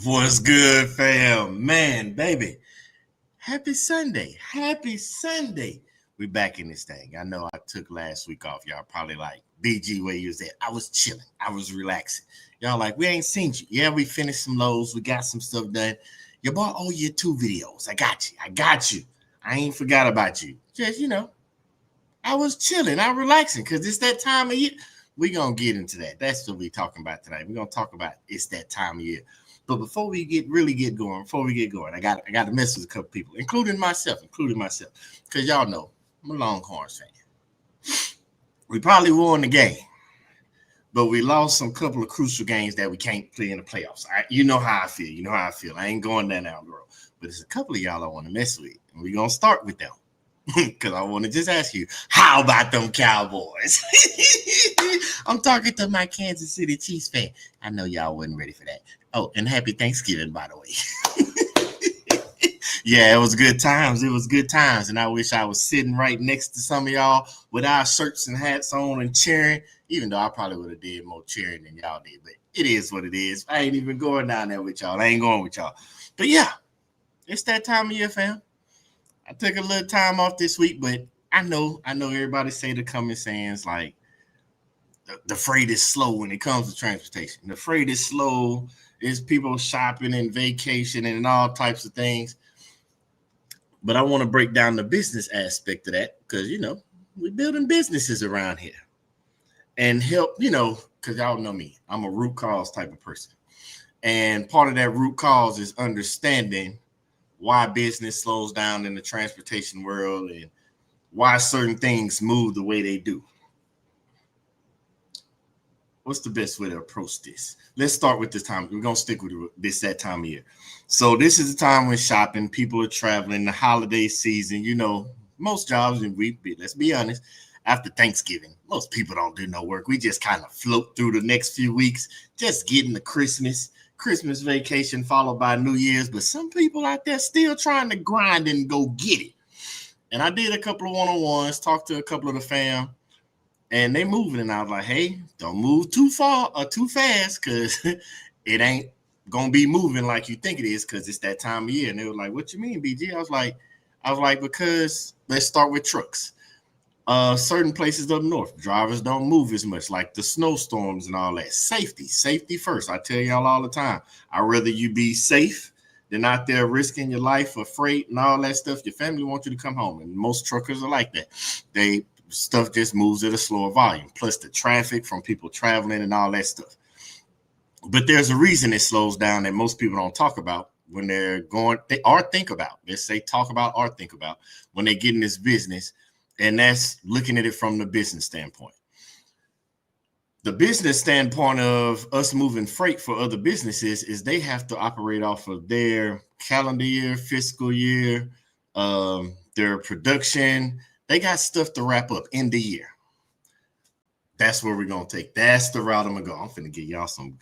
What's good, fam? Man, baby. Happy Sunday. Happy Sunday. We back in this thing. I know I took last week off. Y'all probably like, BG, where you was at? I was chilling. I was relaxing. Y'all like, we ain't seen you. Yeah, we finished some lows. We got some stuff done. Your boy owe you 2 videos. I got you. I got you. I ain't forgot about you. Just, I was chilling. I'm relaxing because it's that time of year. We gonna get into that. That's what we talking about tonight. We're gonna talk about it's that time of year. But before we get going, I got to mess with a couple people, including myself, because y'all know I'm a Longhorns fan. We probably won the game, but we lost some couple of crucial games that we can't play in the playoffs. You know how I feel. You know how I feel. I ain't going down the road. But there's a couple of y'all I want to mess with, and we're gonna start with them. Because I want to just ask you, how about them Cowboys? I'm talking to my Kansas City Chiefs fan. I know y'all wasn't ready for that. Oh, and happy Thanksgiving, by the way. Yeah, it was good times. It was good times. And I wish I was sitting right next to some of y'all with our shirts and hats on and cheering, even though I probably would have did more cheering than y'all did. But it is what it is. I ain't even going down there with y'all. I ain't going with y'all. But yeah, it's that time of year, fam. I took a little time off this week, but I know everybody say the common sayings like the freight is slow when it comes to transportation. The freight is slow. It's people shopping and vacation and all types of things. But I want to break down the business aspect of that because we're building businesses around here and help. Because y'all know me, I'm a root cause type of person, and part of that root cause is understanding why business slows down in the transportation world and why certain things move the way they do. What's the best way to approach this? Let's start with this time. We're gonna stick with this that time of year. So this is the time when shopping, people are traveling, the holiday season. Most jobs, and let's be honest, after Thanksgiving, most people don't do no work. We just kind of float through the next few weeks, just getting the Christmas vacation followed by New Year's. But some people out there still trying to grind and go get it. And I did a couple of one-on-ones, talked to a couple of the fam, and they moving. And I was like, hey, don't move too far or too fast because it ain't gonna be moving like you think it is because it's that time of year. And they were like, what you mean, BG? I was like, because let's start with trucks. Certain places up north, drivers don't move as much, like the snowstorms and all that. Safety first. I tell y'all all the time. I'd rather you be safe than out there risking your life for freight and all that stuff. Your family wants you to come home, and most truckers are like that. They stuff just moves at a slower volume. Plus the traffic from people traveling and all that stuff. But there's a reason it slows down that most people don't talk about when they're going. They or think about. Let's say talk about or think about when they get in this business, and that's looking at it from the business standpoint. The business standpoint of us moving freight for other businesses is they have to operate off of their calendar year, fiscal year, their production. They got stuff to wrap up in the year. That's where we're gonna take. That's the route I'm gonna go. I'm finna give y'all some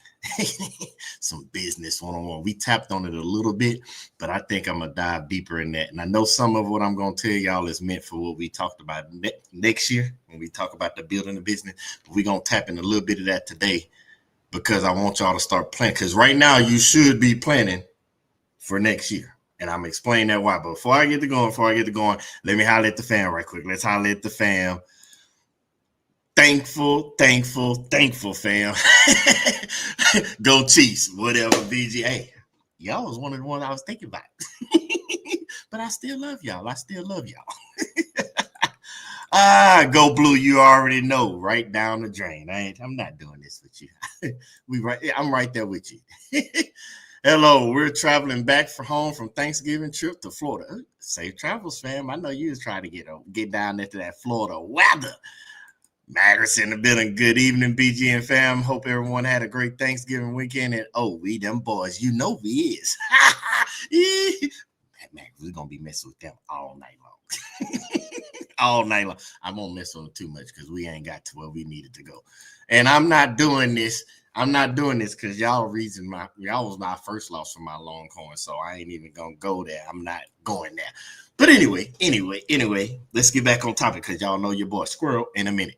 some business one-on-one. We tapped on it a little bit, but I think I'm gonna dive deeper in that. And I know some of what I'm gonna tell y'all is meant for what we talked about next year when we talk about the building the business. But we're gonna tap in a little bit of that today because I want y'all to start planning. Because right now you should be planning for next year. And I'm explaining that why. But before I get to going, let me holler at the fam right quick. Let's holler at the fam. Thankful, fam. Go Chiefs, whatever, BG. Hey, y'all was one of the ones I was thinking about. But I still love y'all. Go Blue, you already know. Right down the drain. I'm not doing this with you. I'm right there with you. Hello, we're traveling back for home from Thanksgiving trip to Florida. Safe travels, fam. I know you was trying to get down into that Florida weather. Matters in the building. Good evening, BG and fam. Hope everyone had a great Thanksgiving weekend. And we them boys, we is. Man, we're gonna be messing with them all night long. All night long. I won't mess with them too much because we ain't got to where we needed to go. And I'm not doing this because y'all was my first loss for my Longhorn, so I ain't even gonna go there. I'm not going there. But anyway, let's get back on topic because y'all know your boy Squirrel in a minute.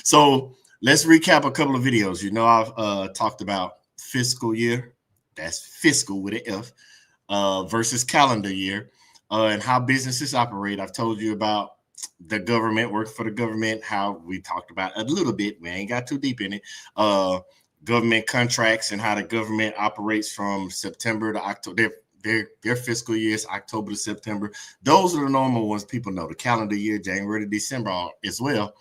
So let's recap a couple of videos. I've talked about fiscal year that's fiscal with an F, versus calendar year, and how businesses operate. I've told you about the government, work for the government, how we talked about a little bit. We ain't got too deep in it. Government contracts and how the government operates from September to October. Their fiscal years, October to September. Those are the normal ones people know. The calendar year, January to December as well.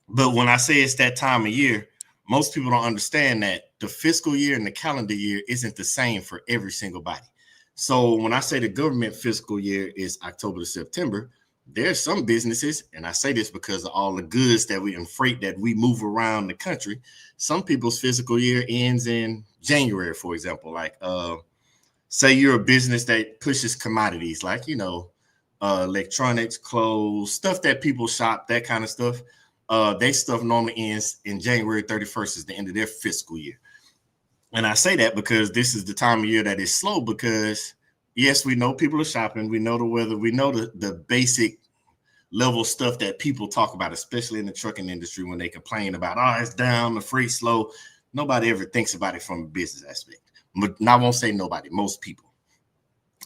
But when I say it's that time of year, most people don't understand that the fiscal year and the calendar year isn't the same for every single body. So when I say the government fiscal year is October to September, there's some businesses, and I say this because of all the goods that we and freight that we move around the country. Some people's fiscal year ends in January, for example. Like, say you're a business that pushes commodities, like, electronics, clothes, stuff that people shop, that kind of stuff. Their stuff normally ends in January 31st is the end of their fiscal year. And I say that because this is the time of year that is slow because, yes, we know people are shopping. We know the weather. We know the basic level stuff that people talk about, especially in the trucking industry when they complain about, oh, it's down, the freight slow. Nobody ever thinks about it from a business aspect. But I won't say nobody, most people.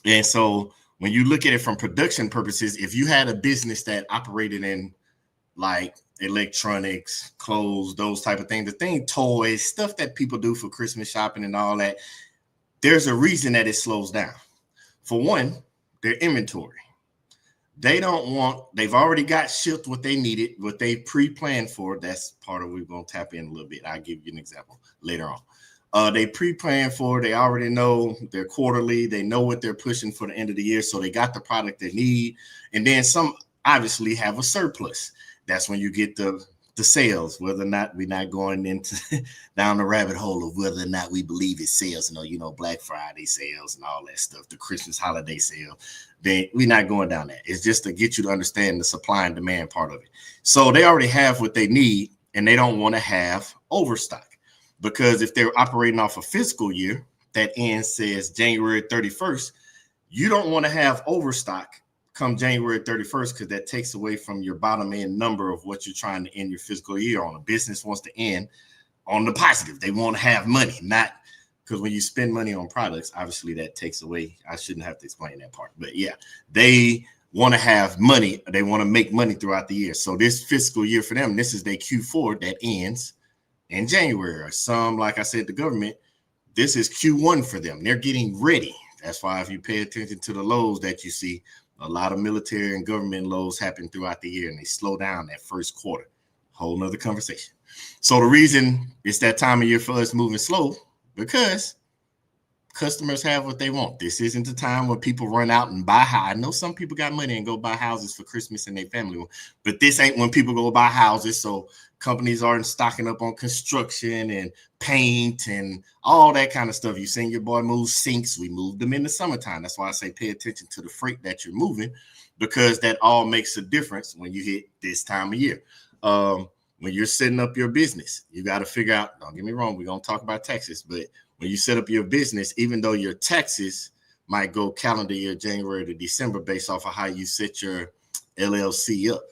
And so when you look at it from production purposes, if you had a business that operated in like electronics, clothes, those type of things, toys, stuff that people do for Christmas shopping and all that, there's a reason that it slows down. For one, their inventory. They've already got shipped what they needed, what they pre-planned for. That's part of what we're going to tap in a little bit. I'll give you an example later on. They pre-plan for, they already know their quarterly, they know what they're pushing for the end of the year, so they got the product they need. And then some obviously have a surplus. That's when you get the sales, whether or not we're not going into down the rabbit hole of whether or not we believe it's sales, Black Friday sales and all that stuff, the Christmas holiday sale. Then we're not going down that. It's just to get you to understand the supply and demand part of it. So they already have what they need, and they don't want to have overstock. Because if they're operating off a fiscal year that ends says January 31st, you don't want to have overstock come January 31st because that takes away from your bottom end number of what you're trying to end your fiscal year on. A business wants to end on the positive. They want to have money, not because when you spend money on products, obviously that takes away. I shouldn't have to explain that part. But yeah, they want to have money. They want to make money throughout the year. So this fiscal year for them, this is their Q4 that ends in January. Some, like I said, the government, this is Q1 for them. They're getting ready. That's why if you pay attention to the lows that you see, a lot of military and government lows happen throughout the year and they slow down that first quarter. Whole nother conversation. So the reason it's that time of year for us moving slow, because customers have what they want. This isn't the time when people run out and buy houses. I know some people got money and go buy houses for Christmas and their family, but this ain't when people go buy houses. So companies aren't stocking up on construction and paint and all that kind of stuff. You seen your boy move sinks. We moved them in the summertime. That's why I say pay attention to the freight that you're moving, because that all makes a difference when you hit this time of year. When you're setting up your business, you got to figure out, don't get me wrong, we're going to talk about taxes, but when you set up your business, even though your taxes might go calendar year January to December based off of how you set your LLC up,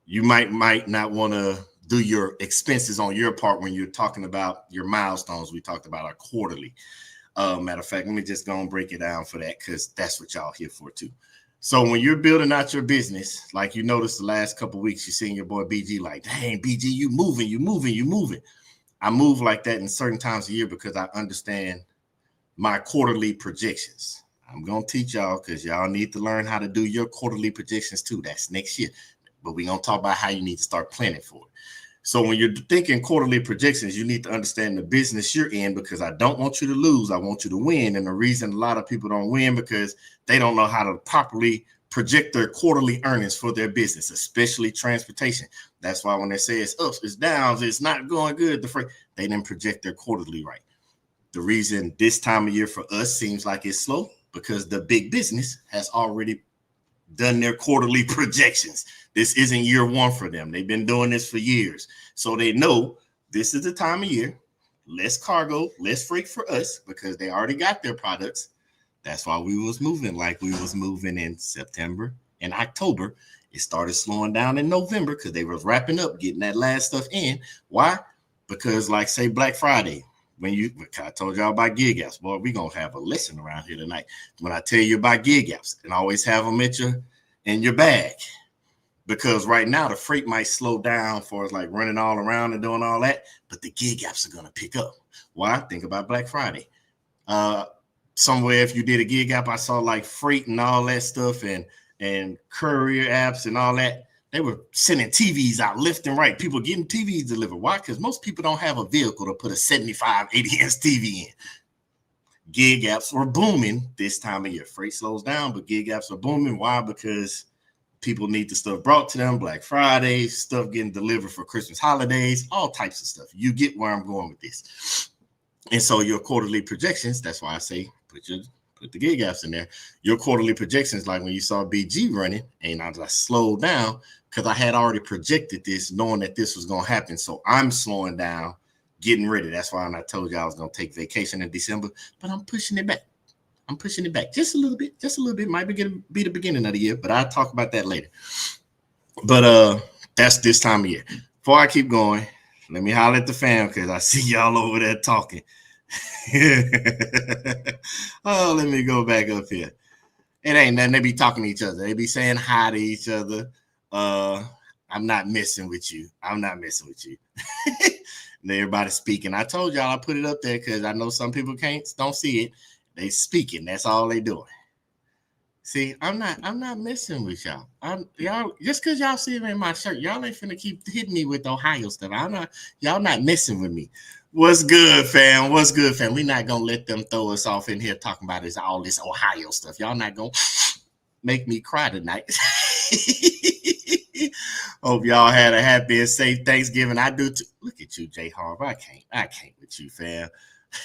you might not want to do your expenses on your part when you're talking about your milestones. We talked about our quarterly. Matter of fact, let me just go and break it down for that, because that's what y'all here for too. So when you're building out your business, like you noticed the last couple of weeks, you seen your boy BG like, dang, BG, you moving. I move like that in certain times of year because I understand my quarterly projections. I'm going to teach y'all because y'all need to learn how to do your quarterly projections too. That's next year. But we're going to talk about how you need to start planning for it. So when you're thinking quarterly projections, you need to understand the business you're in, because I don't want you to lose. I want you to win. And the reason a lot of people don't win because they don't know how to properly project their quarterly earnings for their business, especially transportation. That's why when they say it's ups, it's downs, it's not going good, they didn't project their quarterly right. The reason this time of year for us seems like it's slow, because the big business has already done their quarterly projections. This isn't year one for them. They've been doing this for years. So they know this is the time of year, less cargo, less freight for us, because they already got their products. That's why we was moving like we was moving in September and October. It started slowing down in November because they were wrapping up, getting that last stuff in. Why? Because like say Black Friday, I told y'all about gig apps, boy, we gonna have a lesson around here tonight. When I tell you about gig apps, and always have them in your bag, because right now the freight might slow down for like running all around and doing all that, but the gig apps are gonna pick up. Why? Think about Black Friday. Somewhere if you did a gig app, I saw like freight and all that stuff and courier apps and all that. They were sending TVs out left and right. People getting TVs delivered. Why? Because most people don't have a vehicle to put a 75, 80-inch TV in. Gig apps were booming this time of year. Freight slows down, but gig apps are booming. Why? Because people need the stuff brought to them. Black Friday, stuff getting delivered for Christmas holidays, all types of stuff. You get where I'm going with this. And so your quarterly projections, that's why I say put the gig apps in there. Your quarterly projections, like when you saw BG running, and I just slowed down because I had already projected this, knowing that this was going to happen. So I'm slowing down, getting ready. That's why I told you I was going to take vacation in December, but I'm pushing it back. I'm pushing it back just a little bit. Just a little bit. Might be the beginning of the year, but I'll talk about that later. But that's this time of year. Before I keep going, let me holler at the fam because I see y'all over there talking. Oh, let me go back up here. It ain't nothing. They be talking to each other. They be saying hi to each other. I'm not messing with you. I'm not messing with you. And everybody speaking. I told y'all I put it up there because I know some people don't see it. They speaking. That's all they doing. See, I'm not messing with y'all. Y'all just because y'all see it in my shirt, y'all ain't finna keep hitting me with Ohio stuff. Y'all not messing with me. What's good, fam? What's good, fam? We not gonna let them throw us off in here talking about all this Ohio stuff. Y'all not gonna make me cry tonight. Hope y'all had a happy and safe Thanksgiving. I do too. Look at you, Jay Harv. I can't with you, fam.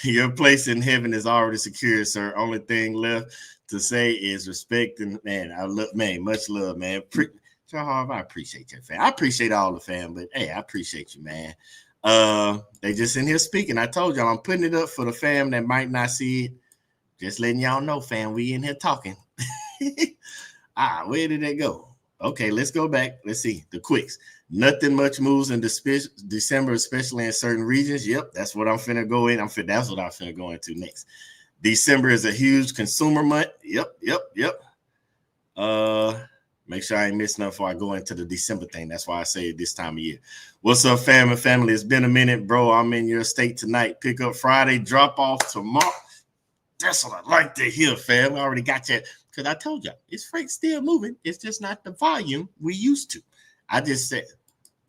Your place in heaven is already secure, sir. Only thing left to say is respect and much love, man. Jay Harv, I appreciate you, fam. I appreciate all the fam, but hey, I appreciate you, man. They just in here speaking. I told y'all I'm putting it up for the fam that might not see it. Just letting y'all know, fam, we in here talking. Where did they go? Okay, let's go back. Let's see the quicks. Nothing much moves in December, especially in certain regions. Yep, that's what I'm finna go in. That's what I'm finna go into next. December is a huge consumer month. Yep. Make sure I ain't missing nothing before I go into the December thing. That's why I say it this time of year. What's up, family? It's been a minute, bro. I'm in your state tonight. Pick up Friday, drop off tomorrow. That's what I like to hear, fam. I already got that because I told you, it's freight still moving. It's just not the volume we used to. I just said,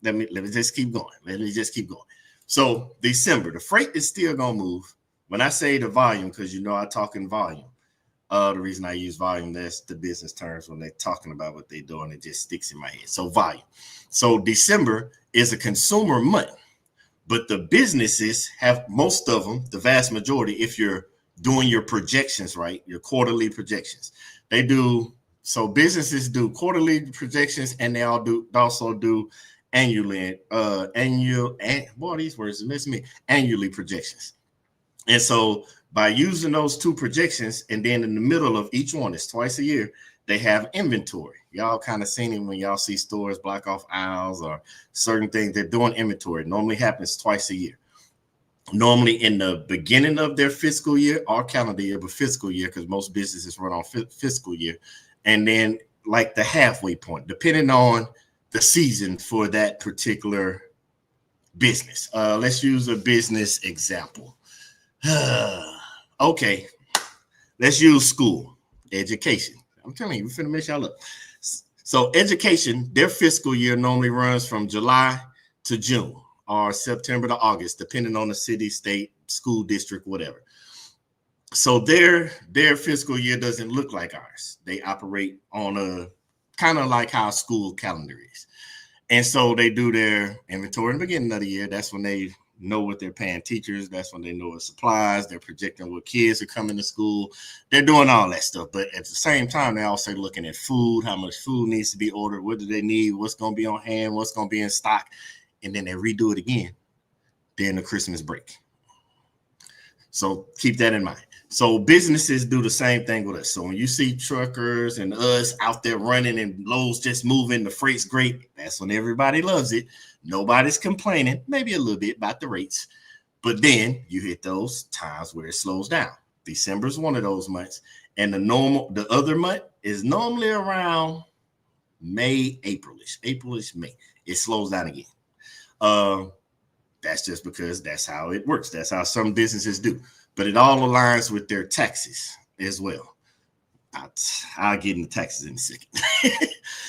let me just keep going. So December, the freight is still gonna move. When I say the volume, because I talk in volume. The reason I use volume, that's the business terms when they're talking about what they're doing, it just sticks in my head. So volume. So December is a consumer month, but the businesses have, most of them, the vast majority, if you're doing your projections right, your quarterly projections, they do. So businesses do quarterly projections, and they also do annually. These words miss me. Annually projections, and so by using those two projections, and then in the middle of each one, it's twice a year, they have inventory. Y'all kind of seen it when y'all see stores block off aisles or certain things. They're doing inventory. It normally happens twice a year. Normally in the beginning of their fiscal year or calendar year, but fiscal year, because most businesses run on fiscal year. And then like the halfway point, depending on the season for that particular business. Let's use a business example. Okay, let's use school, education. I'm telling you, we're finna mess y'all up. So education, their fiscal year normally runs from July to June or September to August, depending on the city, state, school district, whatever. So their fiscal year doesn't look like ours. They operate on a kind of like how school calendar is. And so they do their inventory in the beginning of the year. That's when they know what they're paying teachers. That's when they know what supplies. They're projecting what kids are coming to school. They're doing all that stuff. But at the same time, they're also looking at food, how much food needs to be ordered, what do they need, what's going to be on hand, what's going to be in stock. And then they redo it again during the Christmas break. So keep that in mind. So businesses do the same thing with us. So when you see truckers and us out there running and loads just moving, the freight's great. That's when everybody loves it. Nobody's complaining, maybe a little bit about the rates, But then you hit those times where it slows down. December is one of those months. And the other month is normally around May, Aprilish, May. It slows down again. That's just because that's how it works. That's how some businesses do. But it all aligns with their taxes as well. I'll get into taxes in a second.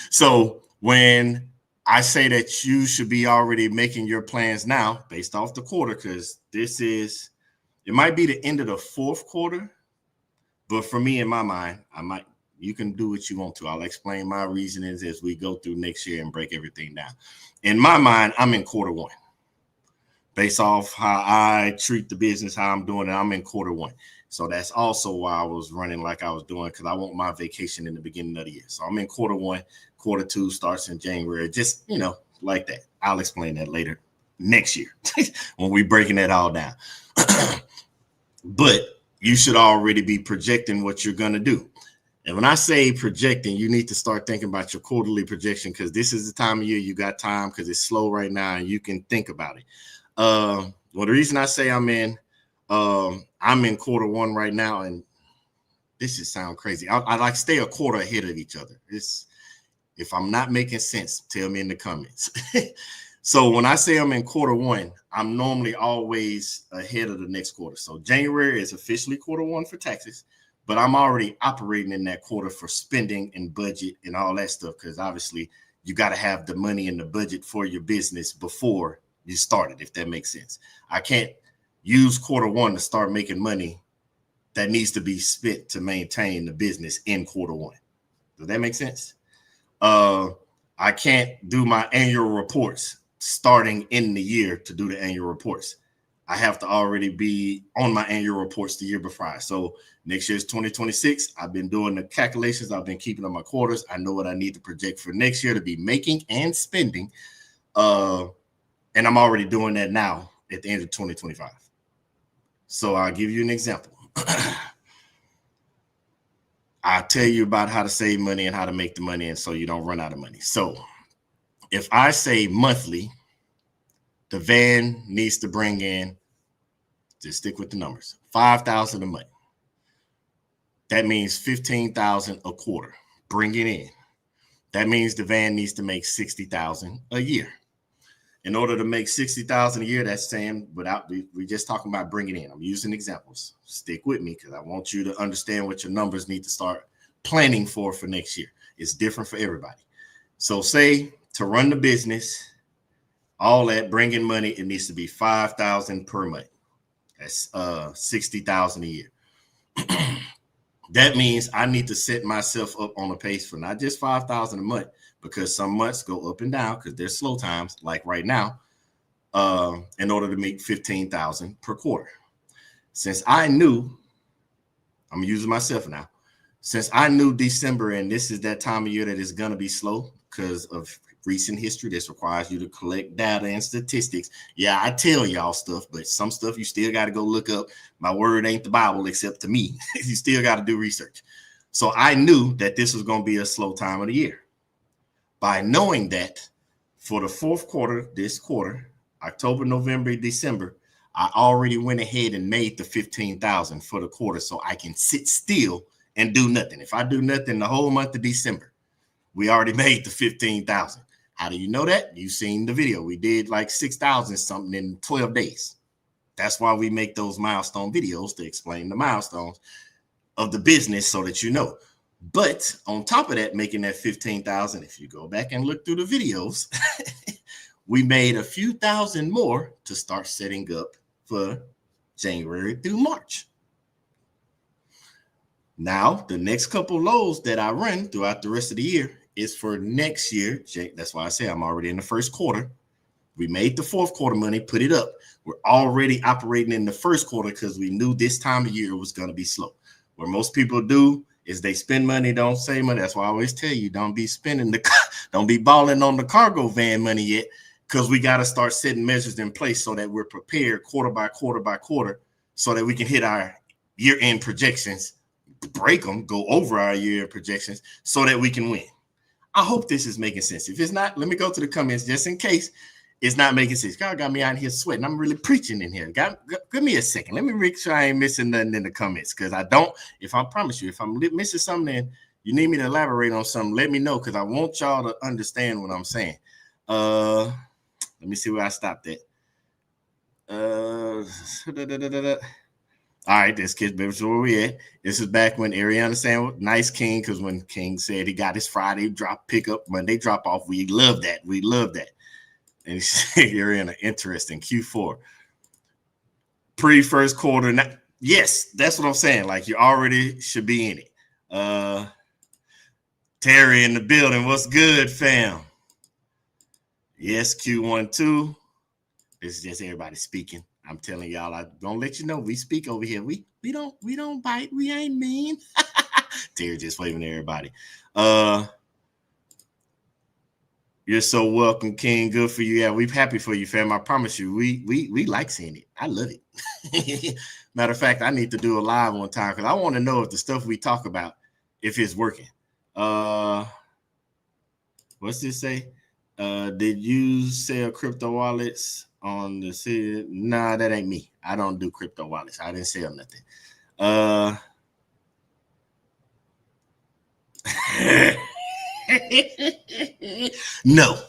So when I say that you should be already making your plans now based off the quarter, because it might be the end of the fourth quarter, but for me, in my mind, you can do what you want to. I'll explain my reasonings as we go through next year and break everything down. In my mind, I'm in quarter one. Based off how I treat the business, how I'm doing it, I'm in quarter one. So that's also why I was running like I was doing, because I want my vacation in the beginning of the year. So I'm in quarter one. Quarter two starts in January. Just, like that. I'll explain that later next year when we're breaking that all down. But you should already be projecting what you're going to do. And when I say projecting, you need to start thinking about your quarterly projection, because this is the time of year you got time, because it's slow right now and you can think about it. Well, the reason I say I'm in quarter one right now, and this just sounds crazy. I like stay a quarter ahead of each other. If I'm not making sense, tell me in the comments. So when I say I'm in quarter one, I'm normally always ahead of the next quarter. So January is officially quarter one for taxes, but I'm already operating in that quarter for spending and budget and all that stuff, because obviously you got to have the money in the budget for your business before you started, if that makes sense. I can't use quarter one to start making money that needs to be spent to maintain the business in quarter one. Does that make sense? I can't do my annual reports starting in the year to do the annual reports. I have to already be on my annual reports the year before. So next year is 2026. I've been doing the calculations. I've been keeping on my quarters. I know what I need to project for next year to be making and spending. And I'm already doing that now at the end of 2025. So I'll give you an example. I'll tell you about how to save money and how to make the money, and so you don't run out of money. So if I say monthly, the van needs to bring in, just stick with the numbers, $5,000 a month. That means $15,000 a quarter. Bring it in. That means the van needs to make $60,000 a year. In order to make $60,000 a year, that's saying we're just talking about bringing in. I'm using examples. Stick with me, because I want you to understand what your numbers need to start planning for next year. It's different for everybody. So say to run the business, all that, bringing money, it needs to be $5,000 per month. That's $60,000 a year. That means I need to set myself up on a pace for not just $5,000 a month, because some months go up and down because there's slow times, like right now, in order to make $15,000 per quarter. Since I knew, I'm using myself now, since I knew December, and this is that time of year that is going to be slow because of recent history. This requires you to collect data and statistics. Yeah, I tell y'all stuff, but some stuff you still got to go look up. My word ain't the Bible, except to me. You still got to do research. So I knew that this was going to be a slow time of the year. By knowing that for the fourth quarter, this quarter, October, November, December, I already went ahead and made the $15,000 for the quarter, so I can sit still and do nothing. If I do nothing the whole month of December, we already made the $15,000. How do you know that? You've seen the video. We did like 6,000 something in 12 days. That's why we make those milestone videos, to explain the milestones of the business so that you know. But on top of that, making that $15,000, if you go back and look through the videos, we made a few thousand more to start setting up for January through March. Now, the next couple loads that I run throughout the rest of the year is for next year. That's why I say I'm already in the first quarter. We made the fourth quarter money, put it up. We're already operating in the first quarter because we knew this time of year was going to be slow. What most people do is they spend money, don't save money. That's why I always tell you, don't be don't be balling on the cargo van money yet, because we got to start setting measures in place so that we're prepared quarter by quarter by quarter, so that we can hit our year-end projections, break them, go over our year projections, so that we can win. I hope this is making sense. If it's not, let me go to the comments just in case. It's not making sense. God got me out here sweating. I'm really preaching in here. Give me a second. Let me make sure I ain't missing nothing in the comments, because I don't. If I promise you, if I'm missing something, then you need me to elaborate on something, let me know, because I want y'all to understand what I'm saying. Let me see where I stopped at. All right, this kid, baby, where we at. This is back when Ariana sang Nice King, because when King said he got his Friday drop pickup, Monday drop off, we love that. We love that. And he said you're in an interesting Q4 pre-first quarter. Now, yes, that's what I'm saying. Like, you already should be in it. Terry in the building. What's good, fam? Yes, Q1 2. This is just everybody speaking. I'm telling y'all, I'm gonna let you know we speak over here. We don't bite. We ain't mean. Terry just waving at everybody. You're so welcome, King. Good for you. Yeah, we're happy for you, fam. I promise you, we like seeing it. I love it. Matter of fact, I need to do a live one time, because I want to know if the stuff we talk about, if it's working. What's this say? Did you sell crypto wallets on the city? Nah, that ain't me. I don't do crypto wallets. I didn't sell nothing. No,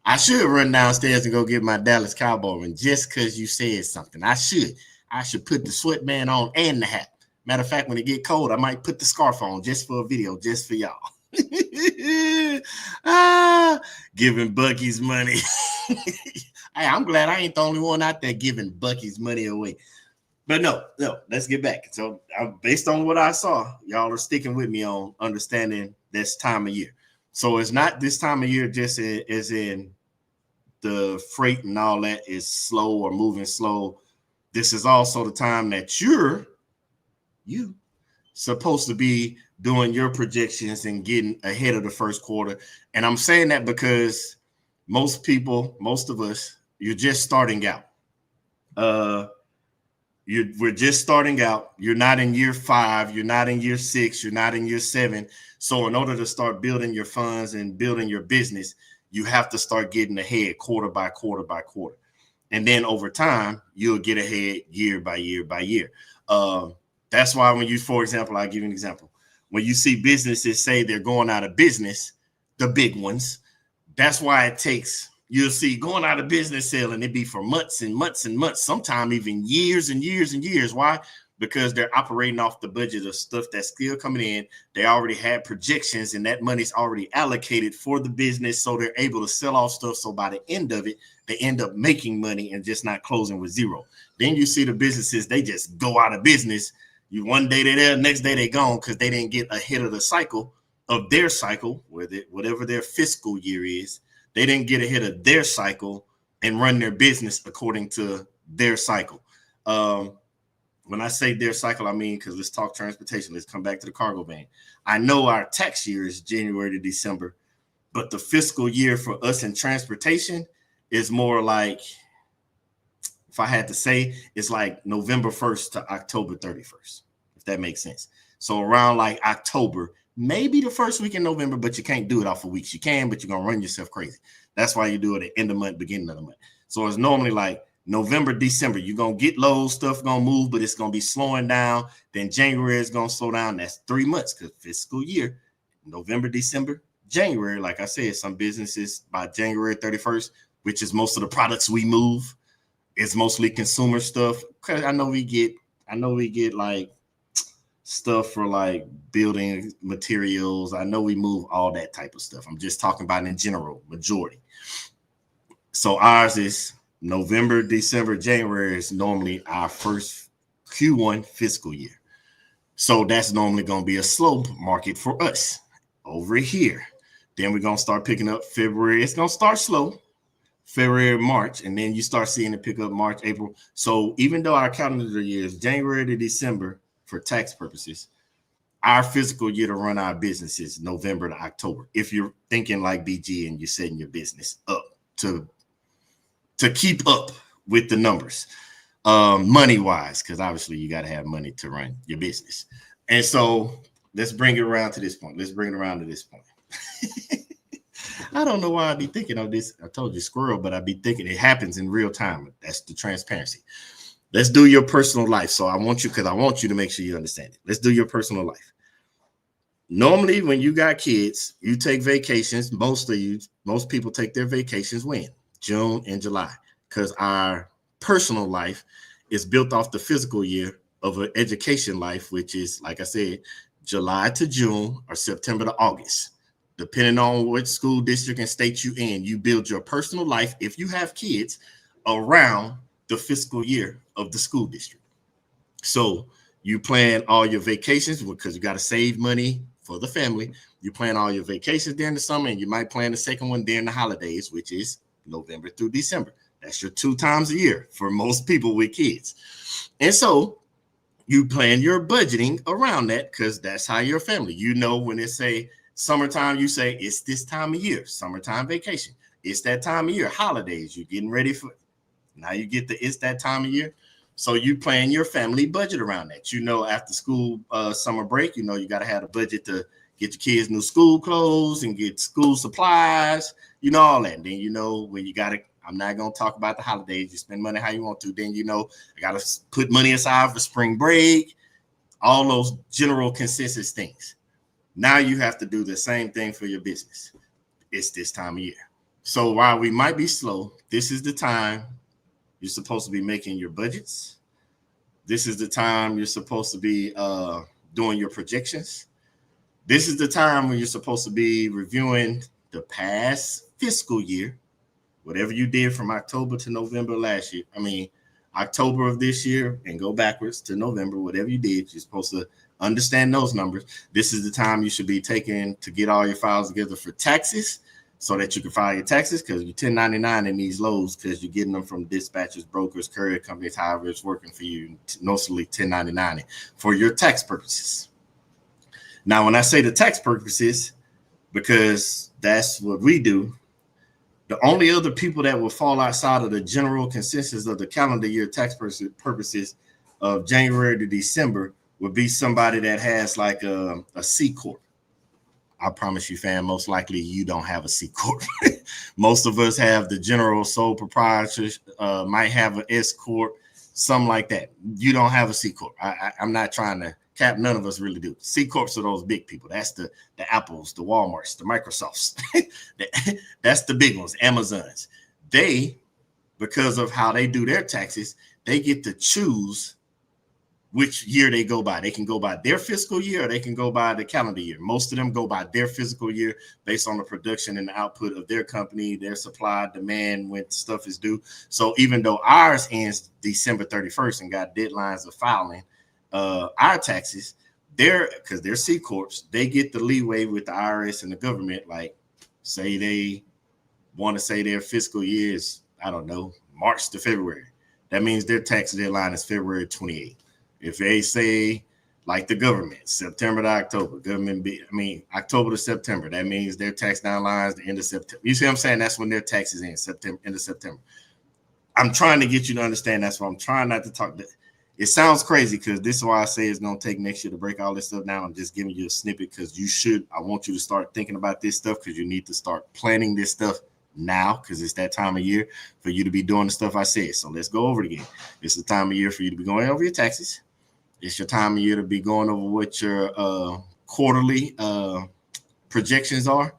I should run downstairs and go get my Dallas Cowboy ring just because you said something. I should put the sweatband on and the hat. Matter of fact, when it get cold, I might put the scarf on just for a video, just for y'all. Giving Bucky's money. Hey, I'm glad I ain't the only one out there giving Bucky's money away. But no, let's get back. So based on what I saw, y'all are sticking with me on understanding this time of year. So it's not this time of year just as in the freight and all that is slow or moving slow. This is also the time that you supposed to be doing your projections and getting ahead of the first quarter. And I'm saying that because most people, most of us, you're just starting out. We're just starting out. You're not in year 5. You're not in year 6. You're not in year 7. So in order to start building your funds and building your business, you have to start getting ahead quarter by quarter by quarter. And then over time, you'll get ahead year by year by year. That's why when you, for example, I'll give you an example. When you see businesses say they're going out of business, the big ones, that's why it takes, you'll see going out of business sale, and it be for months and months and months, sometimes even years and years and years. Why? Because they're operating off the budget of stuff that's still coming in. They already had projections, and that money's already allocated for the business. So they're able to sell off stuff. So by the end of it, they end up making money and just not closing with zero. Then you see the businesses, they just go out of business. You one day they're there, next day they're gone, because they didn't get ahead of the cycle of their cycle, whatever their fiscal year is. They didn't get ahead of their cycle and run their business according to their cycle. When I say their cycle, I mean, because let's talk transportation. Let's come back to the cargo van. I know our tax year is January to December, but the fiscal year for us in transportation is more like, if I had to say, it's like November 1st to October 31st, if that makes sense. So around like October, maybe the first week in November, but you can't do it off of weeks. You can, but you're going to run yourself crazy. That's why you do it at end of month, beginning of the month. So it's normally like November, December. You're going to get low, stuff going to move, but it's going to be slowing down. Then January is going to slow down. That's 3 months, because fiscal year, November, December, January. Like I said, some businesses by January 31st, which is most of the products we move, it's mostly consumer stuff. Cause I know we get like stuff for like building materials. I know we move all that type of stuff. I'm just talking about in general, majority. So ours is November, December, January is normally our first Q1 fiscal year. So that's normally going to be a slow market for us over here. Then we're going to start picking up February. It's going to start slow. February, March, and then you start seeing it pick up March, April. So even though our calendar year is January to December for tax purposes, our fiscal year to run our business is November to October. If you're thinking like BG and you're setting your business up to keep up with the numbers, money wise, because obviously you got to have money to run your business. And so let's bring it around to this point. I don't know why I be thinking of this. I told you squirrel, but I be thinking it happens in real time. That's the transparency. Let's do your personal life. So I want you, because I want you to make sure you understand it. Let's do your personal life. Normally, when you got kids, you take vacations. Most people take their vacations when? June and July, because our personal life is built off the physical year of an education life, which is, like I said, July to June or September to August. Depending on what school district and state you in, you build your personal life, if you have kids, around the fiscal year of the school district. So you plan all your vacations because you got to save money for the family. You plan all your vacations during the summer, and you might plan the second one during the holidays, which is November through December. That's your 2 times a year for most people with kids. And so you plan your budgeting around that, because that's how your family, when they say summertime, you say it's this time of year, summertime vacation. It's that time of year, holidays, you're getting ready for. Now you get it's that time of year. So you plan your family budget around that. After school summer break, you got to have a budget to get your kids new school clothes and get school supplies, all that. And then, when you got to, I'm not going to talk about the holidays. You spend money how you want to. Then, I got to put money aside for spring break, all those general consensus things. Now you have to do the same thing for your business. It's this time of year. So while we might be slow, this is the time you're supposed to be making your budgets. This is the time you're supposed to be doing your projections. This is the time when you're supposed to be reviewing the past fiscal year, whatever you did from October to November last year. October of this year, and go backwards to November, whatever you did, you're supposed to understand those numbers. This is the time you should be taking to get all your files together for taxes, so that you can file your taxes, because you're 1099 in these loads, because you're getting them from dispatchers, brokers, courier companies, however it's working for you, mostly 1099 for your tax purposes. Now, when I say the tax purposes, because that's what we do, the only other people that will fall outside of the general consensus of the calendar year tax purposes of January to December would be somebody that has like a C Corp. I promise you, fam, most likely you don't have a C Corp. Most of us have the general sole proprietors, might have an S Corp, something like that. You don't have a C Corp. I'm not trying to cap, none of us really do. C Corps are those big people. That's the Apples, the Walmarts, the Microsofts. That's the big ones, Amazons. They, because of how they do their taxes, they get to choose which year they go by. They can go by their fiscal year, or they can go by the calendar year. Most of them go by their fiscal year based on the production and the output of their company, their supply, demand, when stuff is due. So even though ours ends December 31st and got deadlines of filing our taxes, because they're C Corps, they get the leeway with the IRS and the government. Like, say they want to say their fiscal year is, I don't know, March to February. That means their tax deadline is February 28th. If they say, like the government, September to October, October to September, that means their tax deadline is the end of September. You see what I'm saying? That's when their taxes end, end of September. I'm trying to get you to understand. That's why I'm trying not to talk. It sounds crazy, because this is why I say it's going to take next year to break all this stuff down. I'm just giving you a snippet, because I want you to start thinking about this stuff, because you need to start planning this stuff now, because it's that time of year for you to be doing the stuff I said. So let's go over it again. It's the time of year for you to be going over your taxes. It's your time of year to be going over what your quarterly projections are.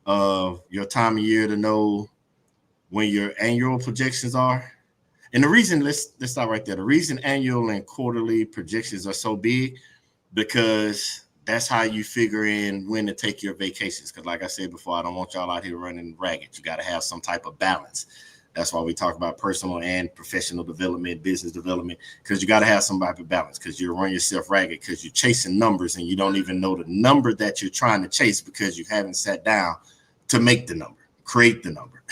Your time of year to know when your annual projections are. And the reason, let's stop right there. The reason annual and quarterly projections are so big, because that's how you figure in when to take your vacations. Because like I said before, I don't want y'all out here running ragged. You got to have some type of balance. That's why we talk about personal and professional development, business development, because you got to have some type of balance, because you run yourself ragged, because you're chasing numbers and you don't even know the number that you're trying to chase, because you haven't sat down to make the number, create the number.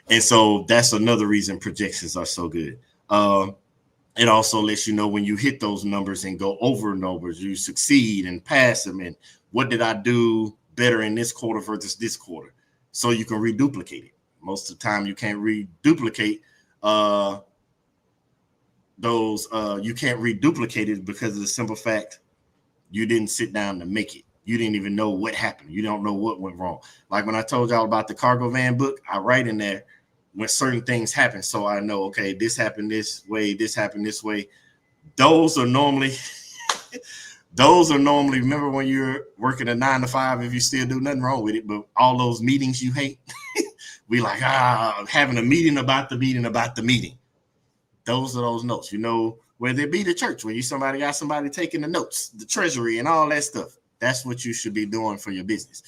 And so that's another reason projections are so good. It also lets you know when you hit those numbers and go over numbers, you succeed and pass them. And what did I do better in this quarter versus this quarter? So you can reduplicate it. Most of the time you can't reduplicate you can't reduplicate it because of the simple fact you didn't sit down to make it. You didn't even know what happened. You don't know what went wrong. Like when I told y'all about the cargo van book, I write in there when certain things happen. So I know, okay, this happened this way, this happened this way. Those are normally, remember when you're working a 9 to 5, if you still do nothing wrong with it, but all those meetings you hate, we like, having a meeting about the meeting. Those are those notes, whether it be the church, when somebody got somebody taking the notes, the treasury and all that stuff. That's what you should be doing for your business.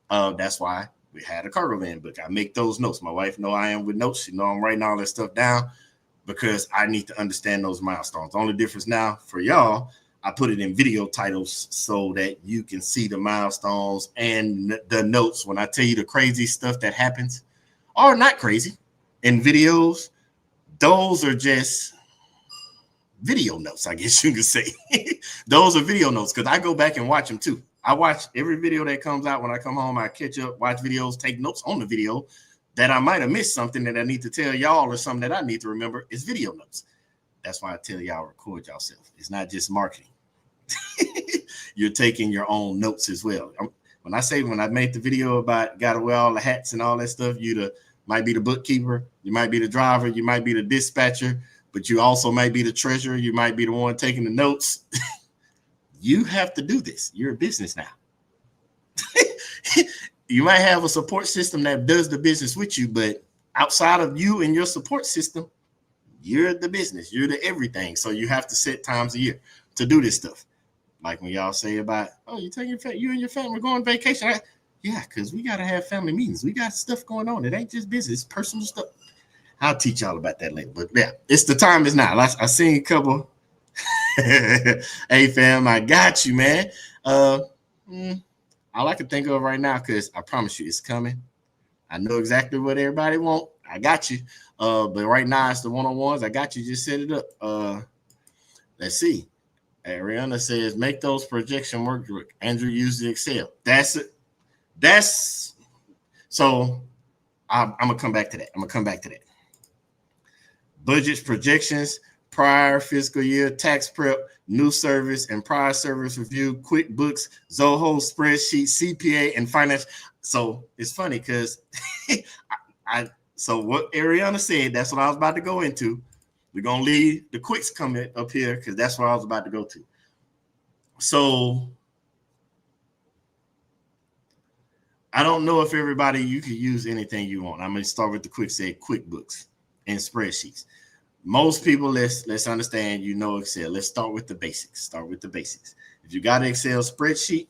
That's why we had a cargo van book. I make those notes. My wife know I am with notes. She know I'm writing all that stuff down because I need to understand those milestones. The only difference now for y'all, I put it in video titles so that you can see the milestones and the notes. When I tell you the crazy stuff that happens, or not crazy, in videos, those are just video notes, I guess you could say. Those are video notes because I go back and watch them too. I watch every video that comes out. When I come home, I catch up, watch videos, take notes on the video that I might have missed something that I need to tell y'all or something that I need to remember. Is video notes. That's why I tell y'all record yourself. It's not just marketing. You're taking your own notes as well. When I made the video about got to wear all the hats and all that stuff, you might be the bookkeeper, you might be the driver, you might be the dispatcher, but you also might be the treasurer. You might be the one taking the notes. You have to do this. You're a business now. You might have a support system that does the business with you, but outside of you and your support system, you're the business. You're the everything. So you have to set times a year to do this stuff. Like when y'all say about, you and your family going on vacation. Yeah, because we got to have family meetings. We got stuff going on. It ain't just business, personal stuff. I'll teach y'all about that later. But yeah, it's the time is now. I seen a couple. Hey fam, I got you, man. All I can think of right now, because I promise you it's coming. I know exactly what everybody want. I got you. But right now it's the one-on-ones. I got you. Just set it up. Let's see. Ariana says, make those projection workbook. Andrew uses Excel. That's it. So I'm gonna come back to that. Budgets, projections, prior fiscal year, tax prep, new service and prior service review, QuickBooks, Zoho spreadsheet, CPA, and finance. So it's funny because so what Ariana said, that's what I was about to go into. We're gonna leave the quicks coming up here because that's what I was about to go to. So I don't know if everybody, you can use anything you want. I'm gonna start with the quick, say QuickBooks and spreadsheets. Most people, let's understand, Excel. Let's start with the basics. If you got an Excel spreadsheet,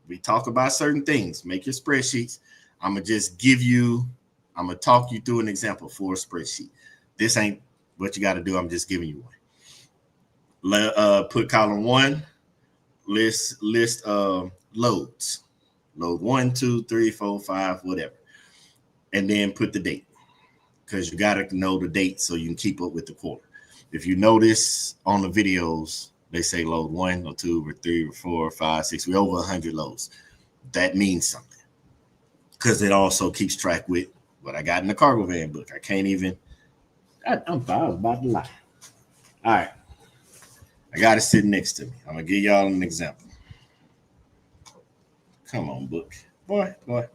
we talk about certain things. Make your spreadsheets. I'm gonna talk you through an example for a spreadsheet. This ain't what you got to do. I'm just giving you one. Put column 1, list loads. Load 1, 2, 3, 4, 5, whatever. And then put the date, because you got to know the date so you can keep up with the quarter. If you notice on the videos, they say load 1 or 2 or 3 or 4 or 5, 6. We're over 100 loads. That means something, because it also keeps track with what I got in the cargo van book. I can't even. I was about to lie. All right. I got it sitting next to me. I'm going to give y'all an example. Come on, book. Boy. All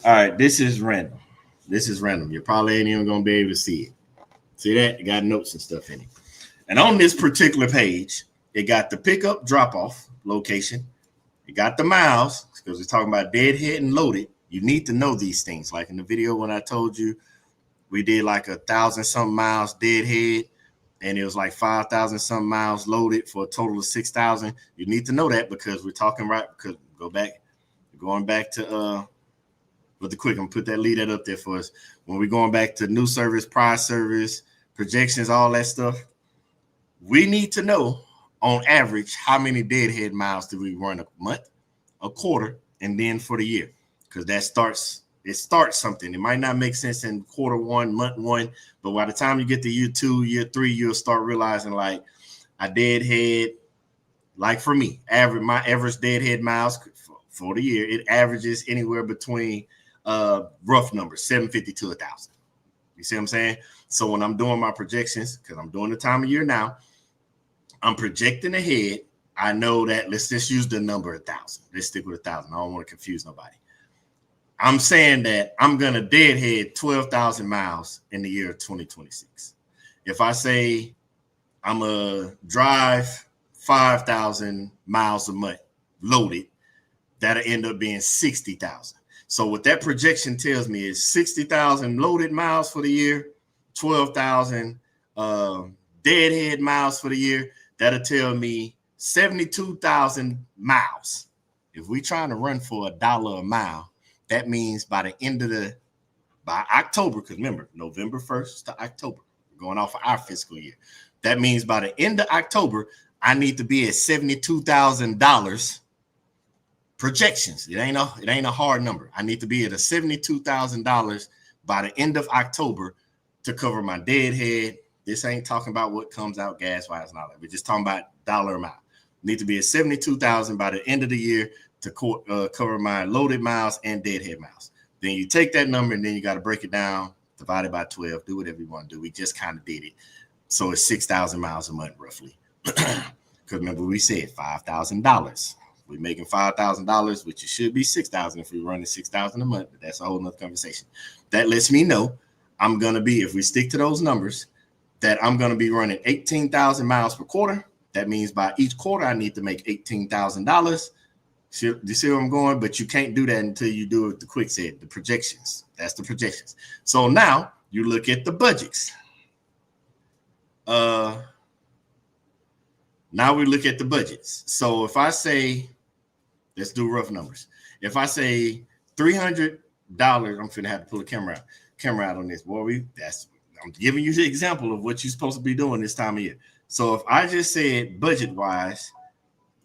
right. This is random. You probably ain't even going to be able to see it. See that? It got notes and stuff in it. And on this particular page, it got the pickup drop-off location. It got the miles, because we're talking about deadhead and loaded. You need to know these things. Like in the video when I told you we did like 1,000 something miles deadhead, and it was like 5,000 something miles loaded for a total of 6,000. You need to know that, because we're talking because going back to with the quick, I'm gonna lead that up there for us. When we're going back to new service, prior service, projections, all that stuff, we need to know on average how many deadhead miles do we run a month, a quarter, and then for the year. Because it starts something. It might not make sense in quarter 1, month 1, but by the time you get to year 2, year 3, you'll start realizing like a deadhead, like for me, my average deadhead miles for the year, it averages anywhere between rough numbers, 750 to 1,000. You see what I'm saying? So when I'm doing my projections, because I'm doing the time of year now, I'm projecting ahead. I know that, let's just use the number 1,000. Let's stick with 1,000. I don't want to confuse nobody. I'm saying that I'm going to deadhead 12,000 miles in the year of 2026. If I say I'm going to drive 5,000 miles a month loaded, that'll end up being 60,000. So what that projection tells me is 60,000 loaded miles for the year, 12,000 deadhead miles for the year. That'll tell me 72,000 miles. If we're trying to run for $1 a mile, that means by October, because remember, November 1st to October, going off of our fiscal year. That means by the end of October, I need to be at $72,000 projections. It ain't a hard number. I need to be at a $72,000 by the end of October to cover my deadhead. This ain't talking about what comes out gas-wise and all that. We're just talking about dollar amount. Need to be at 72,000 by the end of the year to cover my loaded miles and deadhead miles. Then you take that number and then you got to break it down, divide it by 12, do whatever you want to do. We just kind of did it. So it's 6,000 miles a month roughly. Because remember, we said $5,000. We're making $5,000, which it should be $6,000 if we're running $6,000 a month, but that's a whole nother conversation. That lets me know I'm going to be, if we stick to those numbers, that I'm going to be running 18,000 miles per quarter. That means by each quarter, I need to make $18,000. You see where I'm going? But you can't do that until you do it the quick said, the projections. That's the projections. So now you look at the budgets. Now we look at the budgets. So if I say, let's do rough numbers. If I say $300, I'm finna have to pull a camera out on this. Boy, I'm giving you the example of what you're supposed to be doing this time of year. So if I just said budget wise,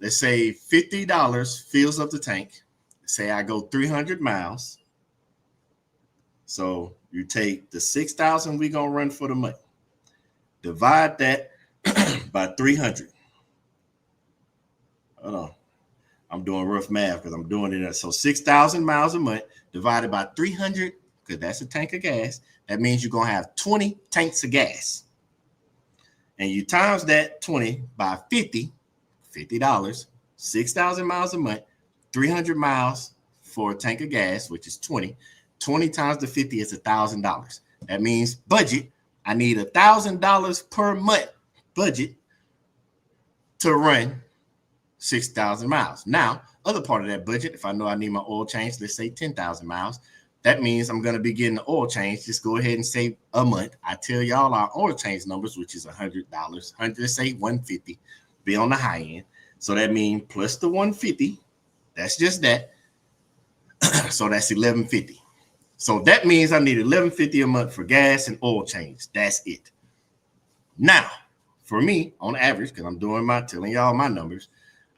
let's say $50 fills up the tank. Say I go 300 miles. So you take the 6,000 we're going to run for the month. Divide that by 300. Hold on. I'm doing rough math because I'm doing it. So 6,000 miles a month divided by 300, because that's a tank of gas. That means you're going to have 20 tanks of gas. And you times that 20 by $50, 6,000 miles a month, 300 miles for a tank of gas, which is 20. 20 times the 50 is $1,000. That means budget, I need $1,000 per month budget to run 6,000 miles. Now, other part of that budget, if I know I need my oil change, let's say 10,000 miles, that means I'm going to be getting the oil change. Just go ahead and say a month. I tell y'all our oil change numbers, which is $100, let's say $150, be on the high end. So that means plus the $150, that's just that. So that's $1,150. So that means I need $1,150 a month for gas and oil change. That's it. Now, for me, on average, because I'm telling y'all my numbers,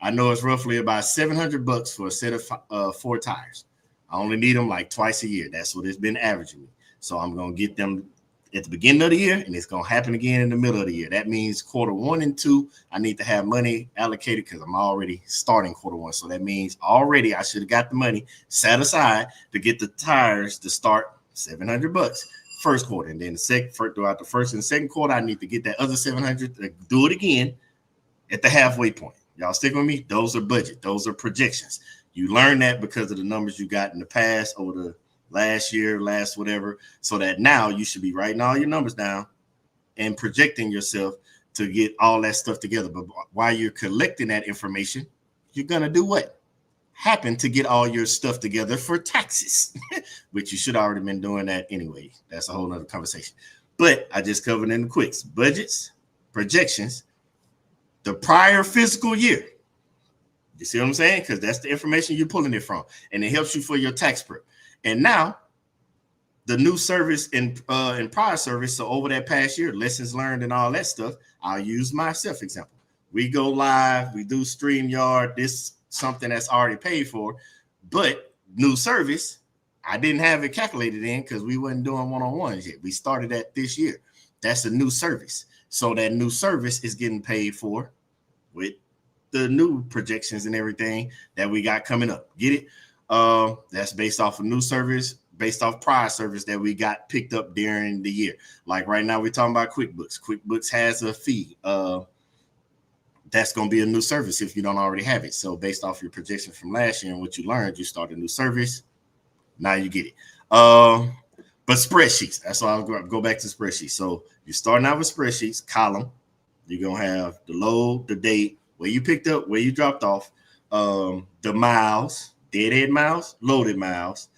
I know it's roughly about $700 for a set of 4 tires. I only need them like twice a year. That's what it's been averaging me. So I'm going to get them at the beginning of the year, and it's going to happen again in the middle of the year. That means quarter 1 and 2, I need to have money allocated because I'm already starting quarter 1. So that means already I should have got the money set aside to get the tires to start $700 first quarter. And then throughout the first and second quarter, I need to get that other $700 to do it again at the halfway point. Y'all stick with me? Those are budget. Those are projections. You learn that because of the numbers you got in the past or the last year, last whatever, so that now you should be writing all your numbers down and projecting yourself to get all that stuff together. But while you're collecting that information, you're going to do what? Happen to get all your stuff together for taxes, which you should already been doing that anyway. That's a whole nother conversation. But I just covered in the quicks. Budgets, projections, the prior fiscal year. You see what I'm saying? Because that's the information you're pulling it from. And it helps you for your tax prep. And now, the new service in prior service, so over that past year, lessons learned and all that stuff, I'll use myself example. We go live, we do StreamYard, this something that's already paid for, but new service, I didn't have it calculated in because we wasn't doing one-on-ones yet. We started that this year. That's a new service. So that new service is getting paid for with the new projections and everything that we got coming up. Get it? That's based off of new service, based off prior service that we got picked up during the year. Like right now, we're talking about QuickBooks. QuickBooks has a fee. that's going to be a new service if you don't already have it. So based off your projection from last year and what you learned, you start a new service. Now you get it. But spreadsheets, that's why I'll go back to spreadsheets. So you're starting out with spreadsheets, column. You're going to have the load, the date, where you picked up, where you dropped off, the miles, deadhead miles, loaded miles.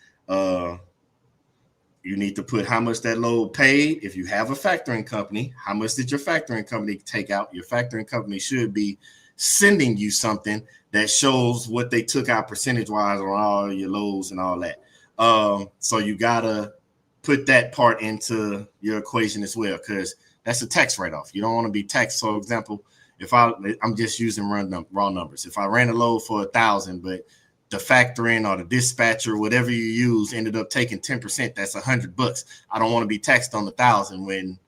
You need to put how much that load paid. If you have a factoring company, how much did your factoring company take out? Your factoring company should be sending you something that shows what they took out percentage-wise on all your loads and all that. So you got to put that part into your equation as well, because that's a tax write-off. You don't want to be taxed. So, for example, if I'm just using raw numbers. If I ran a load for 1,000, but the factoring or the dispatcher, whatever you use, ended up taking 10%, that's $100. I don't want to be taxed on 1,000 when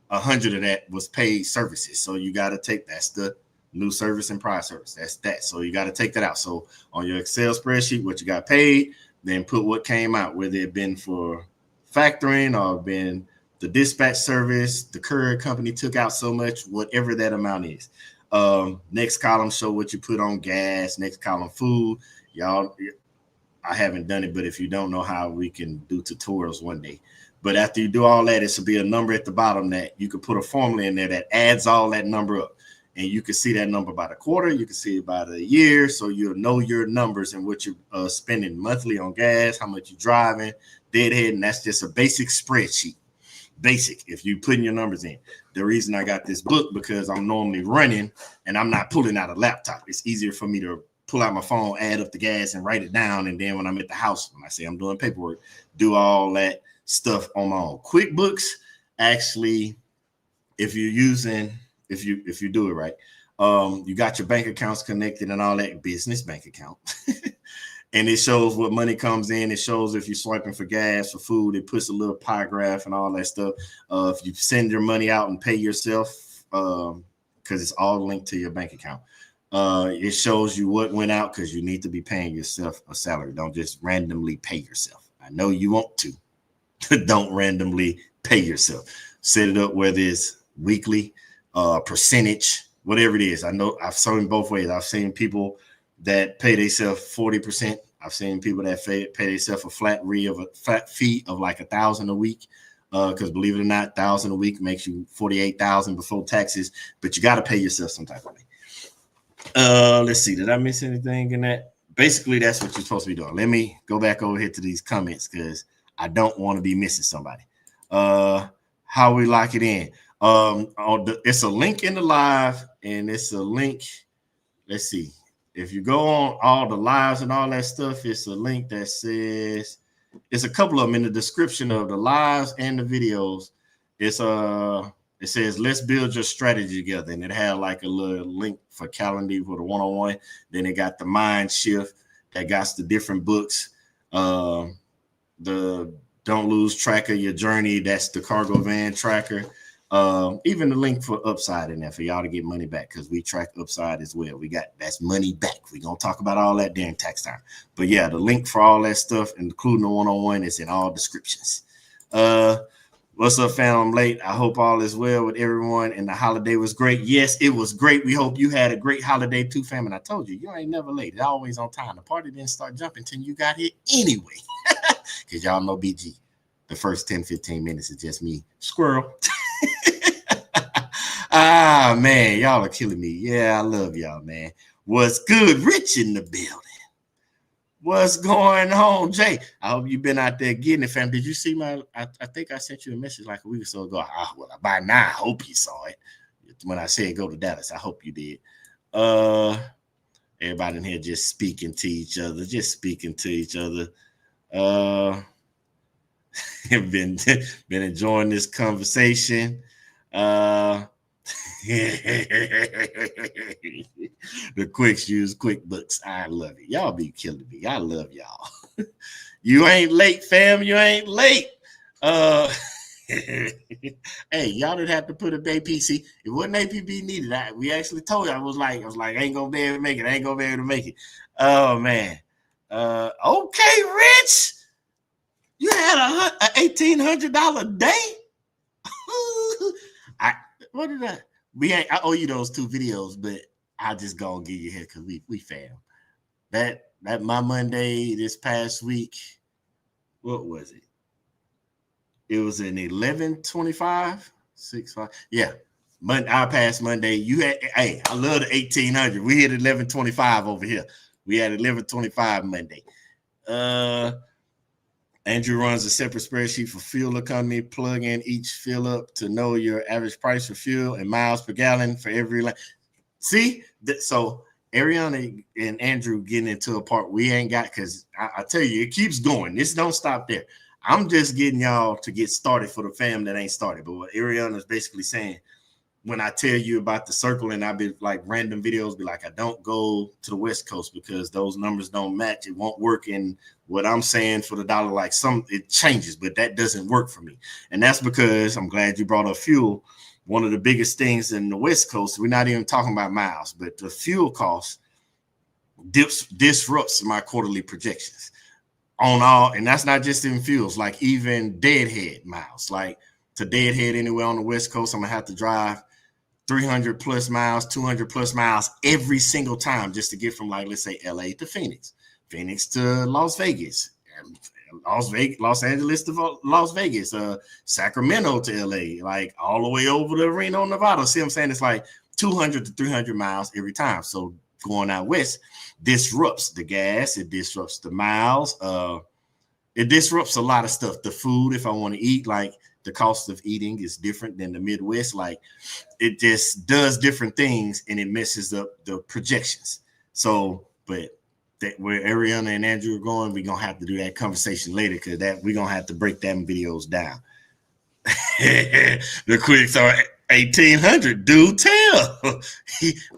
100 of that was paid services. So you got to take, that's the new service and prior service. That's that. So you got to take that out. So on your Excel spreadsheet, what you got paid, then put what came out, whether it been for factoring or been the dispatch service, the courier company took out so much, whatever that amount is. Next column, show what you put on gas. Next column, food. Y'all, I haven't done it, but if you don't know how, we can do tutorials one day. But after you do all that, it should be a number at the bottom that you can put a formula in there that adds all that number up. And you can see that number by the quarter. You can see it by the year. So you'll know your numbers and what you're spending monthly on gas, how much you're driving, deadhead. And that's just a basic spreadsheet. Basic, if you putting your numbers in. The reason I got this book, because I'm normally running and I'm not pulling out a laptop. It's easier for me to pull out my phone, add up the gas and write it down. And then when I'm at the house, when I say I'm doing paperwork, do all that stuff on my own. QuickBooks, actually, if you're using, if you do it right, you got your bank accounts connected and all that, business bank account. And it shows what money comes in. It shows if you're swiping for gas, for food. It puts a little pie graph and all that stuff. If you send your money out and pay yourself, because it's all linked to your bank account. It shows you what went out, because you need to be paying yourself a salary. Don't just randomly pay yourself. I know you want to. Don't randomly pay yourself. Set it up whether it's weekly, percentage, whatever it is. I know I've seen both ways. I've seen people that pay themselves 40%. I've seen people that pay themselves a flat fee of like $1,000 a week. Because believe it or not, $1,000 a week makes you $48,000 before taxes. But you got to pay yourself some type of way. Let's see. Did I miss anything in that? Basically, that's what you're supposed to be doing. Let me go back over here to these comments, because I don't want to be missing somebody. How we lock it in. It's a link in the live, and it's a link. Let's see. If you go on all the lives and all that stuff, it's a link that says, it's a couple of them in the description of the lives and the videos. It says, let's build your strategy together. And it had like a little link for Calendly for the one-on-one. Then it got the mind shift that got the different books. The Don't Lose Track of Your Journey. That's the cargo van tracker. Even the link for Upside in there for y'all to get money back, because we track Upside as well. That's money back. We're going to talk about all that during tax time. But yeah, the link for all that stuff, including the one-on-one, is in all descriptions. What's up, fam? I'm late. I hope all is well with everyone, and the holiday was great. Yes, it was great. We hope you had a great holiday too, fam. And I told you, you ain't never late. It's always on time. The party didn't start jumping until you got here anyway, because y'all know BG. The first 10, 15 minutes is just me. Squirrel. Man, y'all are killing me. Yeah, I love y'all, man. What's good? Rich in the building. What's going on, Jay? I hope you've been out there getting it, fam. Did you see my, I think I sent you a message like a week or so ago. Well, by now, I hope you saw it. When I said go to Dallas, I hope you did. Everybody in here just speaking to each other. Been enjoying this conversation. The quicks use QuickBooks. I love it. Y'all be killing me. I love y'all. You ain't late, fam. You ain't late. Hey, y'all didn't have to put a APC. It wasn't APB needed. We actually told you. I was like, I ain't gonna be able to make it. Oh man. Okay, Rich. You had a $1,800 day. I owe you those 2 videos, but I just gonna give you here because we fam. That my Monday this past week, what was it? It was an 11:25, 6:05. Yeah. Our past Monday. You had hey, I love the 1800. We hit 11:25 over here. We had 11:25 Monday. Andrew runs a separate spreadsheet for fuel economy. Plug in each fill up to know your average price for fuel and miles per gallon for every line. See, so Ariana and Andrew getting into a part we ain't got because I tell you, it keeps going. This don't stop there. I'm just getting y'all to get started for the fam that ain't started. But what Ariana is basically saying, when I tell you about the circle and I've been like random videos, be like, I don't go to the West Coast because those numbers don't match. It won't work in what I'm saying for the dollar. Like it changes, but that doesn't work for me. And that's because I'm glad you brought up fuel. One of the biggest things in the West Coast, we're not even talking about miles, but the fuel cost disrupts my quarterly projections on all. And that's not just in fuels, like even deadhead miles, like to deadhead anywhere on the West Coast, I'm going to have to drive 300 plus miles, 200 plus miles every single time just to get from, like, let's say LA to Phoenix to Las Vegas, Los Angeles to Las Vegas, Sacramento to LA, like all the way over to Reno, Nevada. See what I'm saying? It's like 200 to 300 miles every time. So going out west disrupts the gas, it disrupts the miles, it disrupts a lot of stuff. The food, if I want to eat, like the cost of eating is different than the Midwest. Like it just does different things and it messes up the projections. So, but where Ariana and Andrew are going, we're going to have to do that conversation later because we're going to have to break them videos down. The quicks are 1800. Do tell.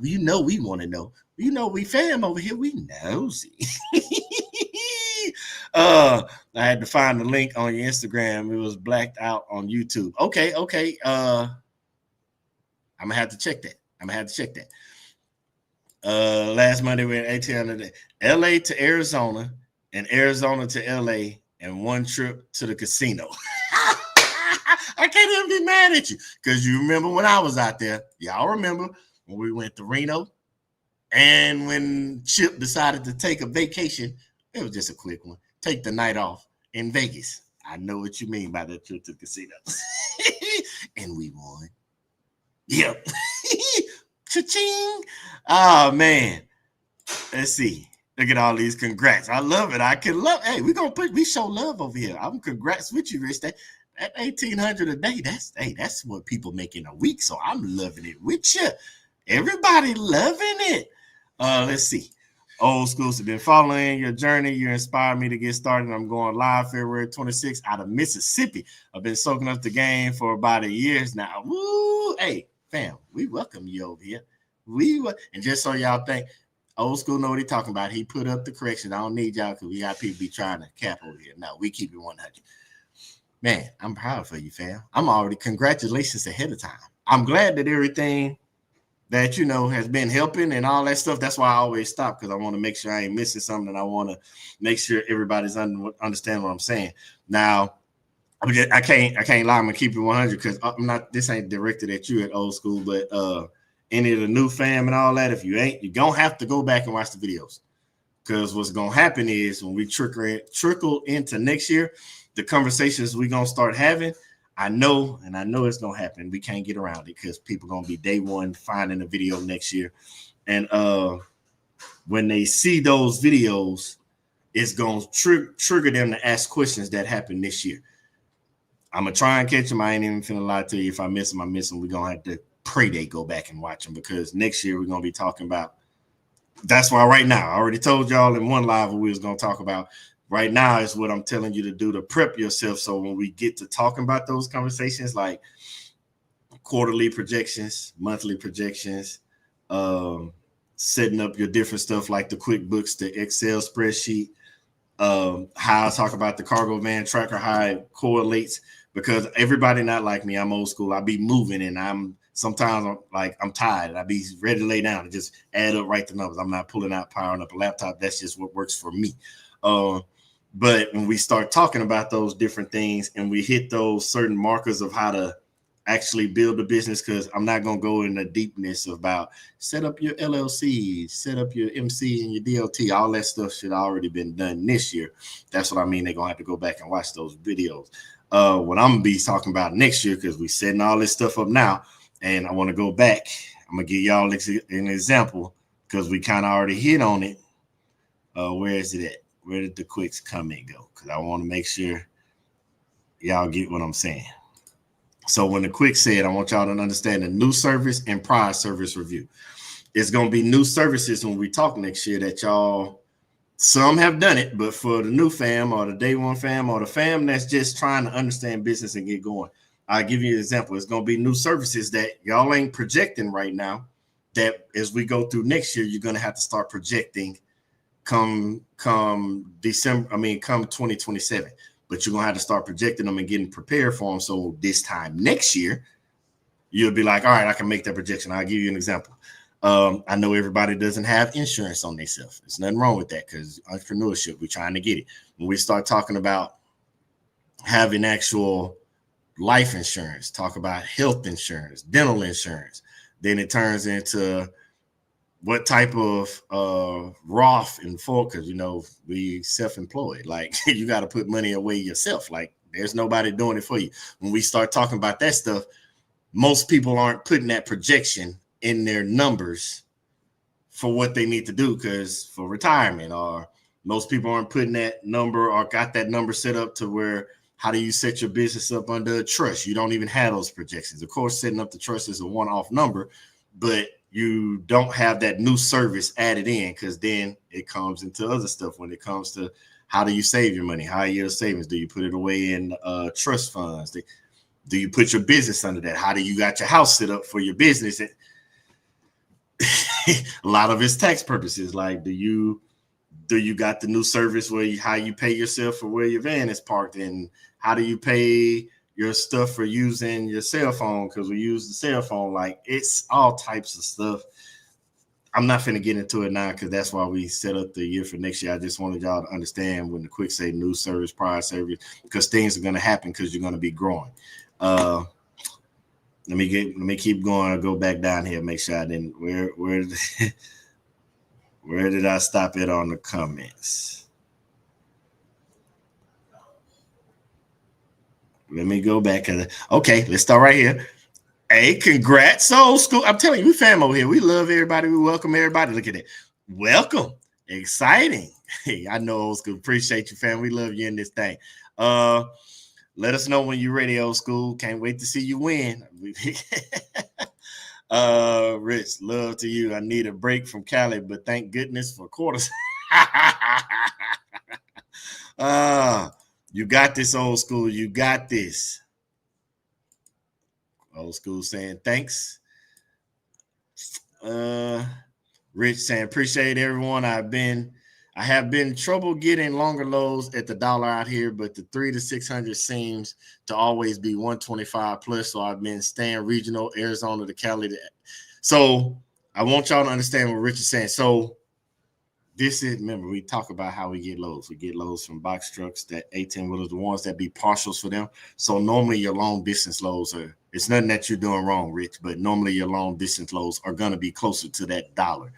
You know we want to know. You know we fam over here. We nosy. I had to find the link on your Instagram. It was blacked out on YouTube. Okay. I'm gonna have to check that. Last Monday we had 1800. LA to Arizona and Arizona to LA and one trip to the casino. I can't even be mad at you because you remember when I was out there. Y'all remember when we went to Reno and when Chip decided to take a vacation. It was just a quick one. Take the night off in Vegas. I know what you mean by that trip to the casino. And we won. Yep. Cha-ching. Oh, man. Let's see. Look at all these congrats. I love it. I can love. Hey, we show love over here. I'm congrats with you, Rich. That 1800 a day, that's what people make in a week. So I'm loving it with you. Everybody loving it. Let's see. Old schools have been following your journey. You inspired me to get started. I'm going live February 26th out of Mississippi. I've been soaking up the game for about a year now. Woo! Hey, fam, we welcome you over here. And just so y'all think, old school know what he's talking about. He put up the correction. I don't need y'all because we got people be trying to cap over here. No, we keep it 100. Man, I'm proud for you, fam. I'm already congratulations ahead of time. I'm glad that everything that has been helping and all that stuff. That's why I always stop because I want to make sure I ain't missing something. I want to make sure everybody's understand what I'm saying. Now, I can't lie. I'm gonna keep it 100 because I'm not. This ain't directed at you at old school, but any of the new fam and all that. If you ain't, you're gonna have to go back and watch the videos because what's gonna happen is when we trickle into next year, the conversations we're gonna start having. I know it's gonna happen. We can't get around it because people are gonna be day one finding a video next year. And when they see those videos, it's gonna trigger them to ask questions that happened this year. I'm gonna try and catch them. I ain't even finna lie to you. If I miss them, I miss them. We're gonna have to pray they go back and watch them because next year we're gonna be talking about. That's why right now, I already told y'all in one live what we was gonna talk about. Right now is what I'm telling you to do to prep yourself. So when we get to talking about those conversations, like quarterly projections, monthly projections, setting up your different stuff like the QuickBooks, the Excel spreadsheet, how I talk about the cargo van tracker, how it correlates, because everybody not like me. I'm old school. I be moving and sometimes I'm tired. I be ready to lay down and just add up, write the numbers. I'm not pulling out, powering up a laptop. That's just what works for me. But when we start talking about those different things and we hit those certain markers of how to actually build a business, because I'm not going to go in the deepness about set up your LLC, set up your MC and your DOT. All that stuff should already been done this year. That's what I mean. They're going to have to go back and watch those videos. What I'm going to be talking about next year, because we're setting all this stuff up now, and I want to go back. I'm going to give y'all an example, because we kind of already hit on it. Where is it at? Where did the quicks comment go? Because I want to make sure y'all get what I'm saying. So when the quick said, I want y'all to understand the new service and prior service review. It's going to be new services when we talk next year that y'all, some have done it, but for the new fam or the day one fam or the fam that's just trying to understand business and get going, I'll give you an example. It's going to be new services that y'all ain't projecting right now, that as we go through next year, you're going to have to start projecting come December, come 2027. But you're going to have to start projecting them and getting prepared for them. So this time next year, you'll be like, all right, I can make that projection. I'll give you an example. I know everybody doesn't have insurance on themselves. There's nothing wrong with that, because entrepreneurship, we're trying to get it. When we start talking about having actual life insurance, talk about health insurance, dental insurance, then it turns into what type of Roth and because we self-employed. Like, you got to put money away yourself. Like, there's nobody doing it for you. When we start talking about that stuff, most people aren't putting that projection in their numbers for what they need to do, because for retirement, or most people aren't putting that number or got that number set up to where, how do you set your business up under a trust? You don't even have those projections. Of course, setting up the trust is a one-off number, but you don't have that new service added in, because then it comes into other stuff when it comes to how do you save your money? How are your savings? Do you put it away in trust funds? Do you put your business under that? How do you got your house set up for your business? A lot of it's tax purposes. Like, do you got the new service where how you pay yourself for where your van is parked, and how do you pay your stuff for using your cell phone, because we use the cell phone? Like, it's all types of stuff. I'm not finna get into it now, because that's why we set up the year for next year. I just wanted y'all to understand when the quick say new service, prior service, because things are gonna happen, because you're gonna be growing. Let me keep going. I'll go back down here, make sure I didn't where did I stop it on the comments? Let me go back. Okay, let's start right here. Hey, congrats, Old School. I'm telling you, we fam over here. We love everybody. We welcome everybody. Look at it. Welcome. Exciting. Hey, I know, Old School. Appreciate you, fam. We love you in this thing. Let us know when you're ready, Old School. Can't wait to see you win. Rich, love to you. I need a break from Cali, but thank goodness for quarters. You got this, Old School. You got this. Old School saying thanks. Rich saying appreciate everyone. I have been trouble getting longer lows at the dollar out here, but the 300 to 600 seems to always be 125 plus. So I've been staying regional, Arizona to Cali. So I want y'all to understand what Rich is saying. So this is, remember, we talk about how we get lows. We get lows from box trucks, that 18 wheelers, the ones that be partials for them. So normally your long distance lows it's nothing that you're doing wrong, Rich, but normally your long distance lows are going to be closer to that dollar.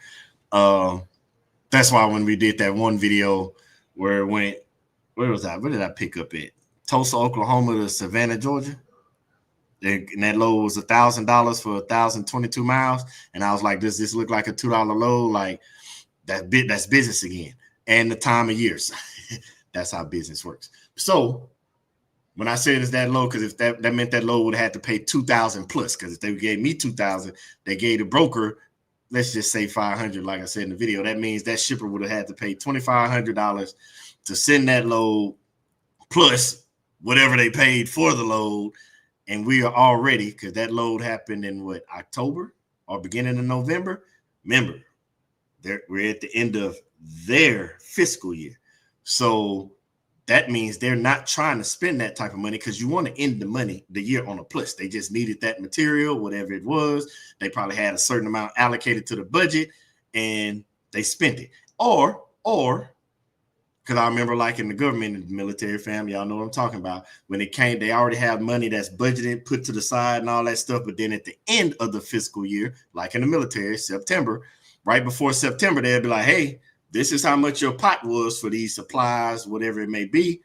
That's why when we did that one video where it went, where was that? Where did I pick up at? Tulsa, Oklahoma to Savannah, Georgia. And that low was $1,000 for 1,022 miles. And I was like, does this look like a $2 low? Like, that's business again. And the time of years. That's how business works. So when I said it's that low, because if that meant that low would have had to pay $2,000 plus, because if they gave me $2,000, they gave the broker, let's just say $500, like I said in the video. That means that shipper would have had to pay $2,500 to send that load, plus whatever they paid for the load. And we are already, because that load happened in October or beginning of November. Remember, we're at the end of their fiscal year. So that means they're not trying to spend that type of money, because you want to end the year on a plus. They just needed that material, whatever it was. They probably had a certain amount allocated to the budget and they spent it. Or because Because I remember, like in the government and the military family, y'all know what I'm talking about. When it came, they already have money that's budgeted, put to the side, and all that stuff. But then at the end of the fiscal year, like in the military, September, right before September, they'll be like, "Hey, this is how much your pot was for these supplies, whatever it may be.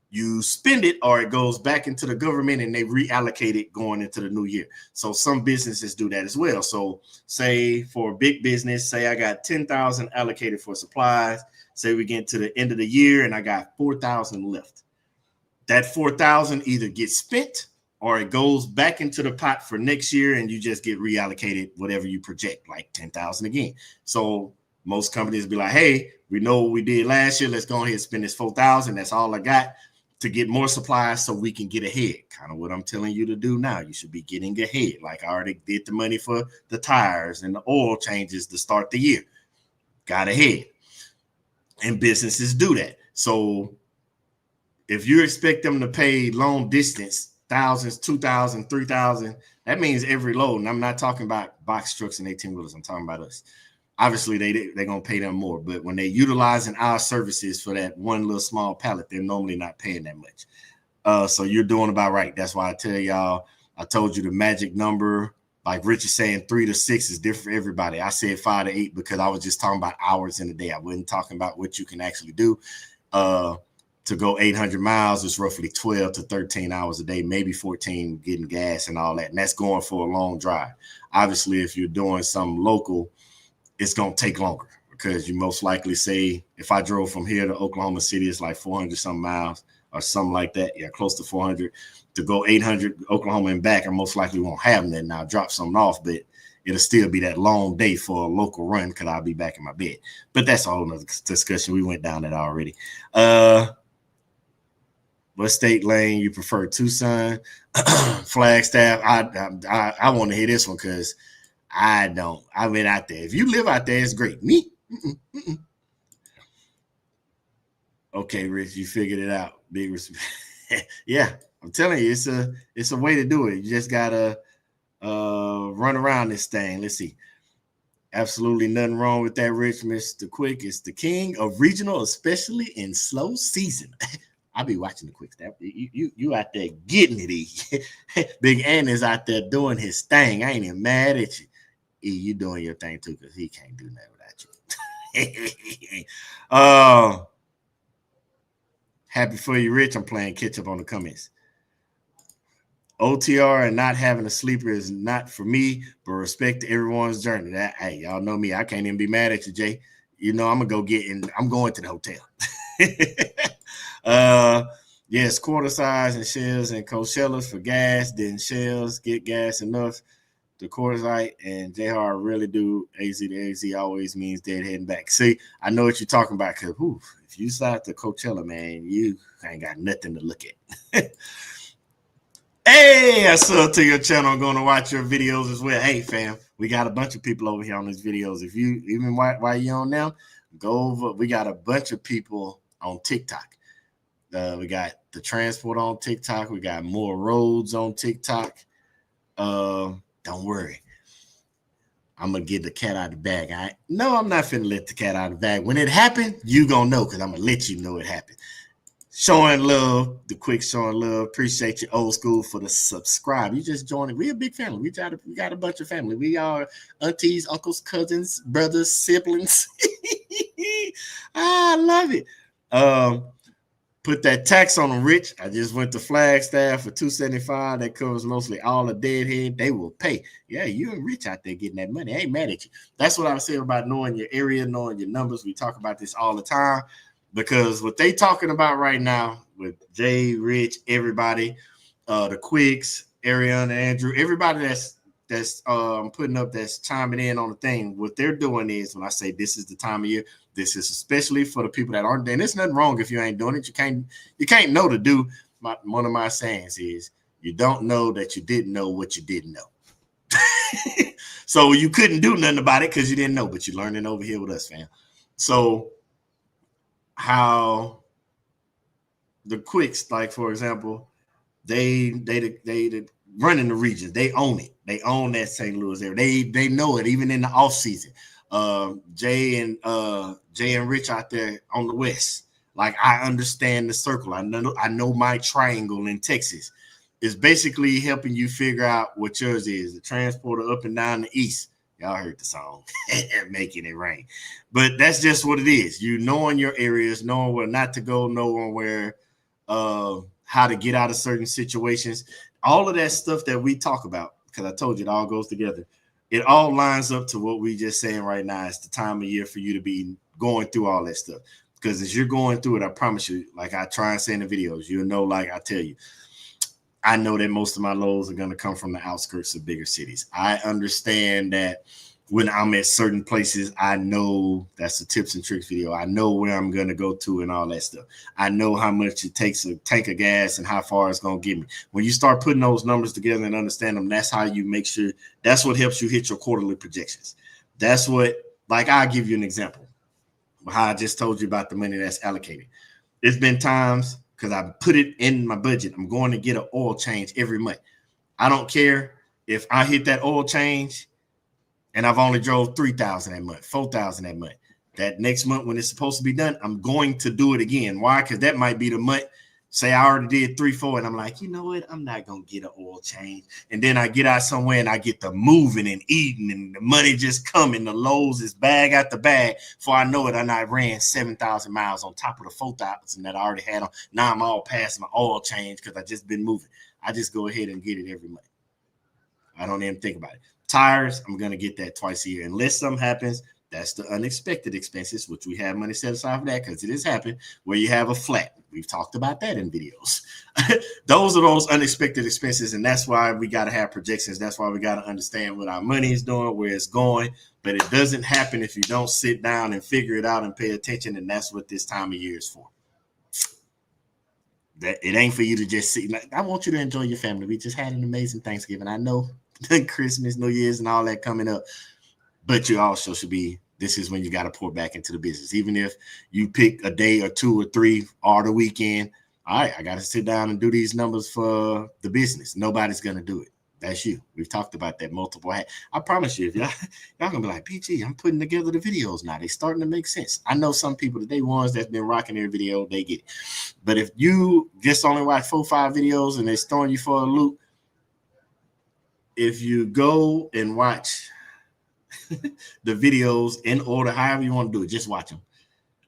You spend it, or it goes back into the government, and they reallocate it going into the new year." So some businesses do that as well. So, say for a big business, say I got 10,000 allocated for supplies. Say we get to the end of the year and I got 4,000 left. That 4,000 either gets spent or it goes back into the pot for next year, and you just get reallocated whatever you project, like 10,000 again. So most companies be like, "Hey, we know what we did last year. Let's go ahead and spend this 4,000. That's all I got to get more supplies so we can get ahead." Kind of what I'm telling you to do now. You should be getting ahead. Like I already did the money for the tires and the oil changes to start the year. Got ahead. And businesses do that. So if you expect them to pay long distance, thousands, 2,000, 3,000, that means every load. And I'm not talking about box trucks and 18-wheelers. I'm talking about us. Obviously, they're going to pay them more. But when they're utilizing our services for that one little small pallet, they're normally not paying that much. So you're doing about right. That's why I tell y'all, I told you the magic number. Like Rich is saying, 3 to 6 is different for everybody. I said 5 to 8 because I was just talking about hours in a day. I wasn't talking about what you can actually do. To go 800 miles is roughly 12 to 13 hours a day, maybe 14 getting gas and all that. And that's going for a long drive. Obviously, if you're doing something local, it's going to take longer because you most likely say, if I drove from here to Oklahoma City, it's like 400 some miles or something like that. Yeah, close to 400. To go 800 Oklahoma and back, I most likely won't have that. Now drop something off, but it'll still be that long day for a local run because I'll be back in my bed. But that's a whole nother discussion. We went down that already. What state lane you prefer? Tucson, Flagstaff. I want to hear this one because I don't. I've been out there. If you live out there, it's great. Me? Okay, Rich, you figured it out. Big respect. Yeah, I'm telling you, it's a way to do it. You just gotta run around this thing. Let's see. Absolutely nothing wrong with that, Rich. Mr. Quick is the king of regional, especially in slow season. I'll be watching the Quick Step. You out there getting it, E. Big Ann is out there doing his thing. I ain't even mad at you. E, you doing your thing too, because he can't do nothing without you. Happy for you, Rich. I'm playing catch up on the comments. OTR and not having a sleeper is not for me, but respect to everyone's journey. That, hey, y'all know me. I can't even be mad at you, Jay. You know, I'm going to the hotel. Yes, quarter size and shells and Coachellas for gas. Didn't shells get gas enough? The quartersite and J-Hard really do AZ to AZ always means dead heading back. See, I know what you're talking about because if you slide to Coachella, man, you ain't got nothing to look at. Hey, I sub to your channel. I'm going to watch your videos as well. Hey, fam, we got a bunch of people over here on these videos. If you even while you're on them, go over. We got a bunch of people on TikTok. We got the transport on TikTok. We got more roads on TikTok. Don't worry. I'm going to get the cat out of the bag. No, I'm not finna let the cat out of the bag. When it happened, you going to know because I'm going to let you know it happened. Showing love, the Quick showing love. Appreciate you, old school, for the subscribe. You just joined. We a big family. We got a bunch of family. We are aunties, uncles, cousins, brothers, siblings. I love it. Put that tax on them, Rich. I just went to Flagstaff for $275. That covers mostly all the deadhead. They will pay. Yeah, you and Rich out there getting that money. I ain't mad at you. That's what I was saying about knowing your area, knowing your numbers. We talk about this all the time because what they talking about right now with Jay, Rich, everybody, the Quicks, Ariana, Andrew, everybody that's putting up, that's chiming in on the thing. What they're doing is, when I say this is the time of year, this is especially for the people that aren't. And there's nothing wrong if you ain't doing it. You can't know to do. One of my sayings is, you don't know that you didn't know what you didn't know. So you couldn't do nothing about it because you didn't know, but you learned it over here with us, fam. So how the Quicks, like for example, they run in the region. They own it. They own that St. Louis area. They know it even in the off season. Jay and Rich out there on the west, Like I understand the circle. I know my triangle in Texas. It's basically helping you figure out what yours is. The transporter up and down the east. Y'all heard the song, making it rain. But that's just what it is. You knowing your areas, knowing where not to go, knowing where how to get out of certain situations. All of that stuff that we talk about, because I told you it all goes together. It all lines up to what we just saying right now. It's the time of year for you to be going through all that stuff. Because as you're going through it, I promise you, like I try and say in the videos, you'll know, like I tell you, I know that most of my lows are going to come from the outskirts of bigger cities. I understand that when I'm at certain places, I know that's the tips and tricks video. I know where I'm going to go to and all that stuff. I know how much it takes a tank of gas and how far it's going to get me. When you start putting those numbers together and understand them, that's how you make sure, that's what helps you hit your quarterly projections. That's what, like, I'll give you an example. How I just told you about the money that's allocated. It's been times, because I put it in my budget, I'm going to get an oil change every month. I don't care if I hit that oil change and I've only drove 3,000 that month, 4,000 that month. That next month when it's supposed to be done, I'm going to do it again. Why? Because that might be the month. Say I already did 3, 4, and I'm like, you know what? I'm not going to get an oil change. And then I get out somewhere and I get the moving and eating and the money just coming. The lows is bag after bag. Before I know it, and I ran 7,000 miles on top of the 4,000 that I already had on. Now I'm all past my oil change because I just been moving. I just go ahead and get it every month. I don't even think about it. Tires, I'm going to get that twice a year. Unless something happens, that's the unexpected expenses, which we have money set aside for that because it has happened where you have a flat. We've talked about that in videos. Those are those unexpected expenses, and that's why we got to have projections. That's why we got to understand what our money is doing, where it's going. But it doesn't happen if you don't sit down and figure it out and pay attention, and that's what this time of year is for. That it ain't for you to just sit. I want you to enjoy your family. We just had an amazing Thanksgiving. I know Christmas, New Year's, and all that coming up. But you also should be, this is when you got to pour back into the business. Even if you pick a day or 2 or 3 or the weekend, all right, I got to sit down and do these numbers for the business. Nobody's going to do it. That's you. We've talked about that multiple. I promise you, if y'all going to be like, PG, I'm putting together the videos now. They starting to make sense. I know some people, the day ones that's been rocking their video, they get it. But if you just only watch 4 or 5 videos and they're throwing you for a loop, if you go and watch the videos in order, however you want to do it, just watch them.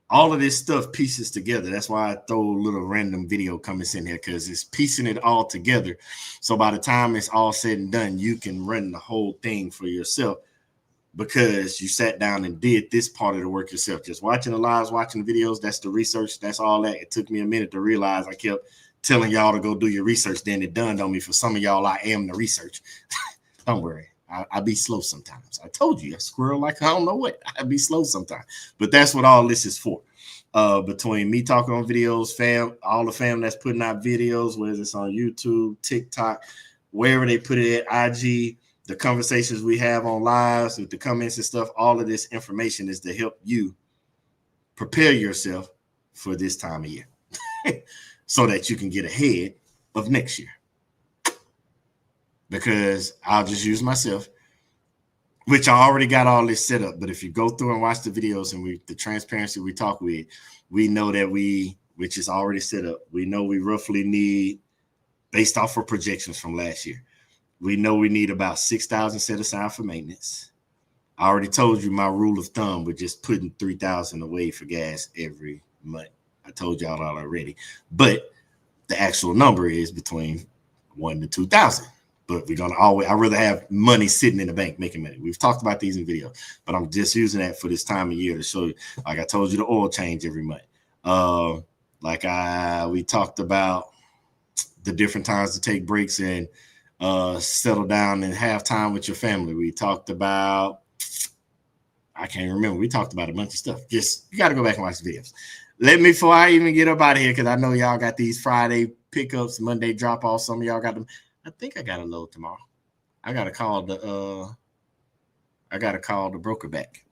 All of this stuff pieces together. That's why I throw a little random video comments in here, because it's piecing it all together. So by the time it's all said and done, you can run the whole thing for yourself because you sat down and did this part of the work yourself. Just watching the lives, watching the videos, that's the research. That's all that. It took me a minute to realize I kept telling y'all to go do your research. Then it dawned on me, for some of y'all, I am the research. Don't worry. I be slow sometimes. I told you, I squirrel like I don't know what. I be slow sometimes. But that's what all this is for. Between me talking on videos, all the fam that's putting out videos, whether it's on YouTube, TikTok, wherever they put it at, IG, the conversations we have on lives with the comments and stuff, all of this information is to help you prepare yourself for this time of year so that you can get ahead of next year. Because I'll just use myself, which I already got all this set up. But if you go through and watch the videos and the transparency we talk with, we know that which is already set up, we know we roughly need, based off of projections from last year, we know we need about 6,000 set aside for maintenance. I already told you my rule of thumb with just putting 3,000 away for gas every month. I told y'all that already. But the actual number is between 1,000 to 2,000. But we're going to always, I'd rather have money sitting in the bank making money. We've talked about these in videos, but I'm just using that for this time of year to show you, like I told you, the oil change every month. We talked about the different times to take breaks and settle down and have time with your family. We talked about, I can't remember. We talked about a bunch of stuff. Just, you got to go back and watch the videos. Before I even get up out of here, because I know y'all got these Friday pickups, Monday drop-offs. Some of y'all got them. I think I got a load tomorrow. I gotta call the broker back.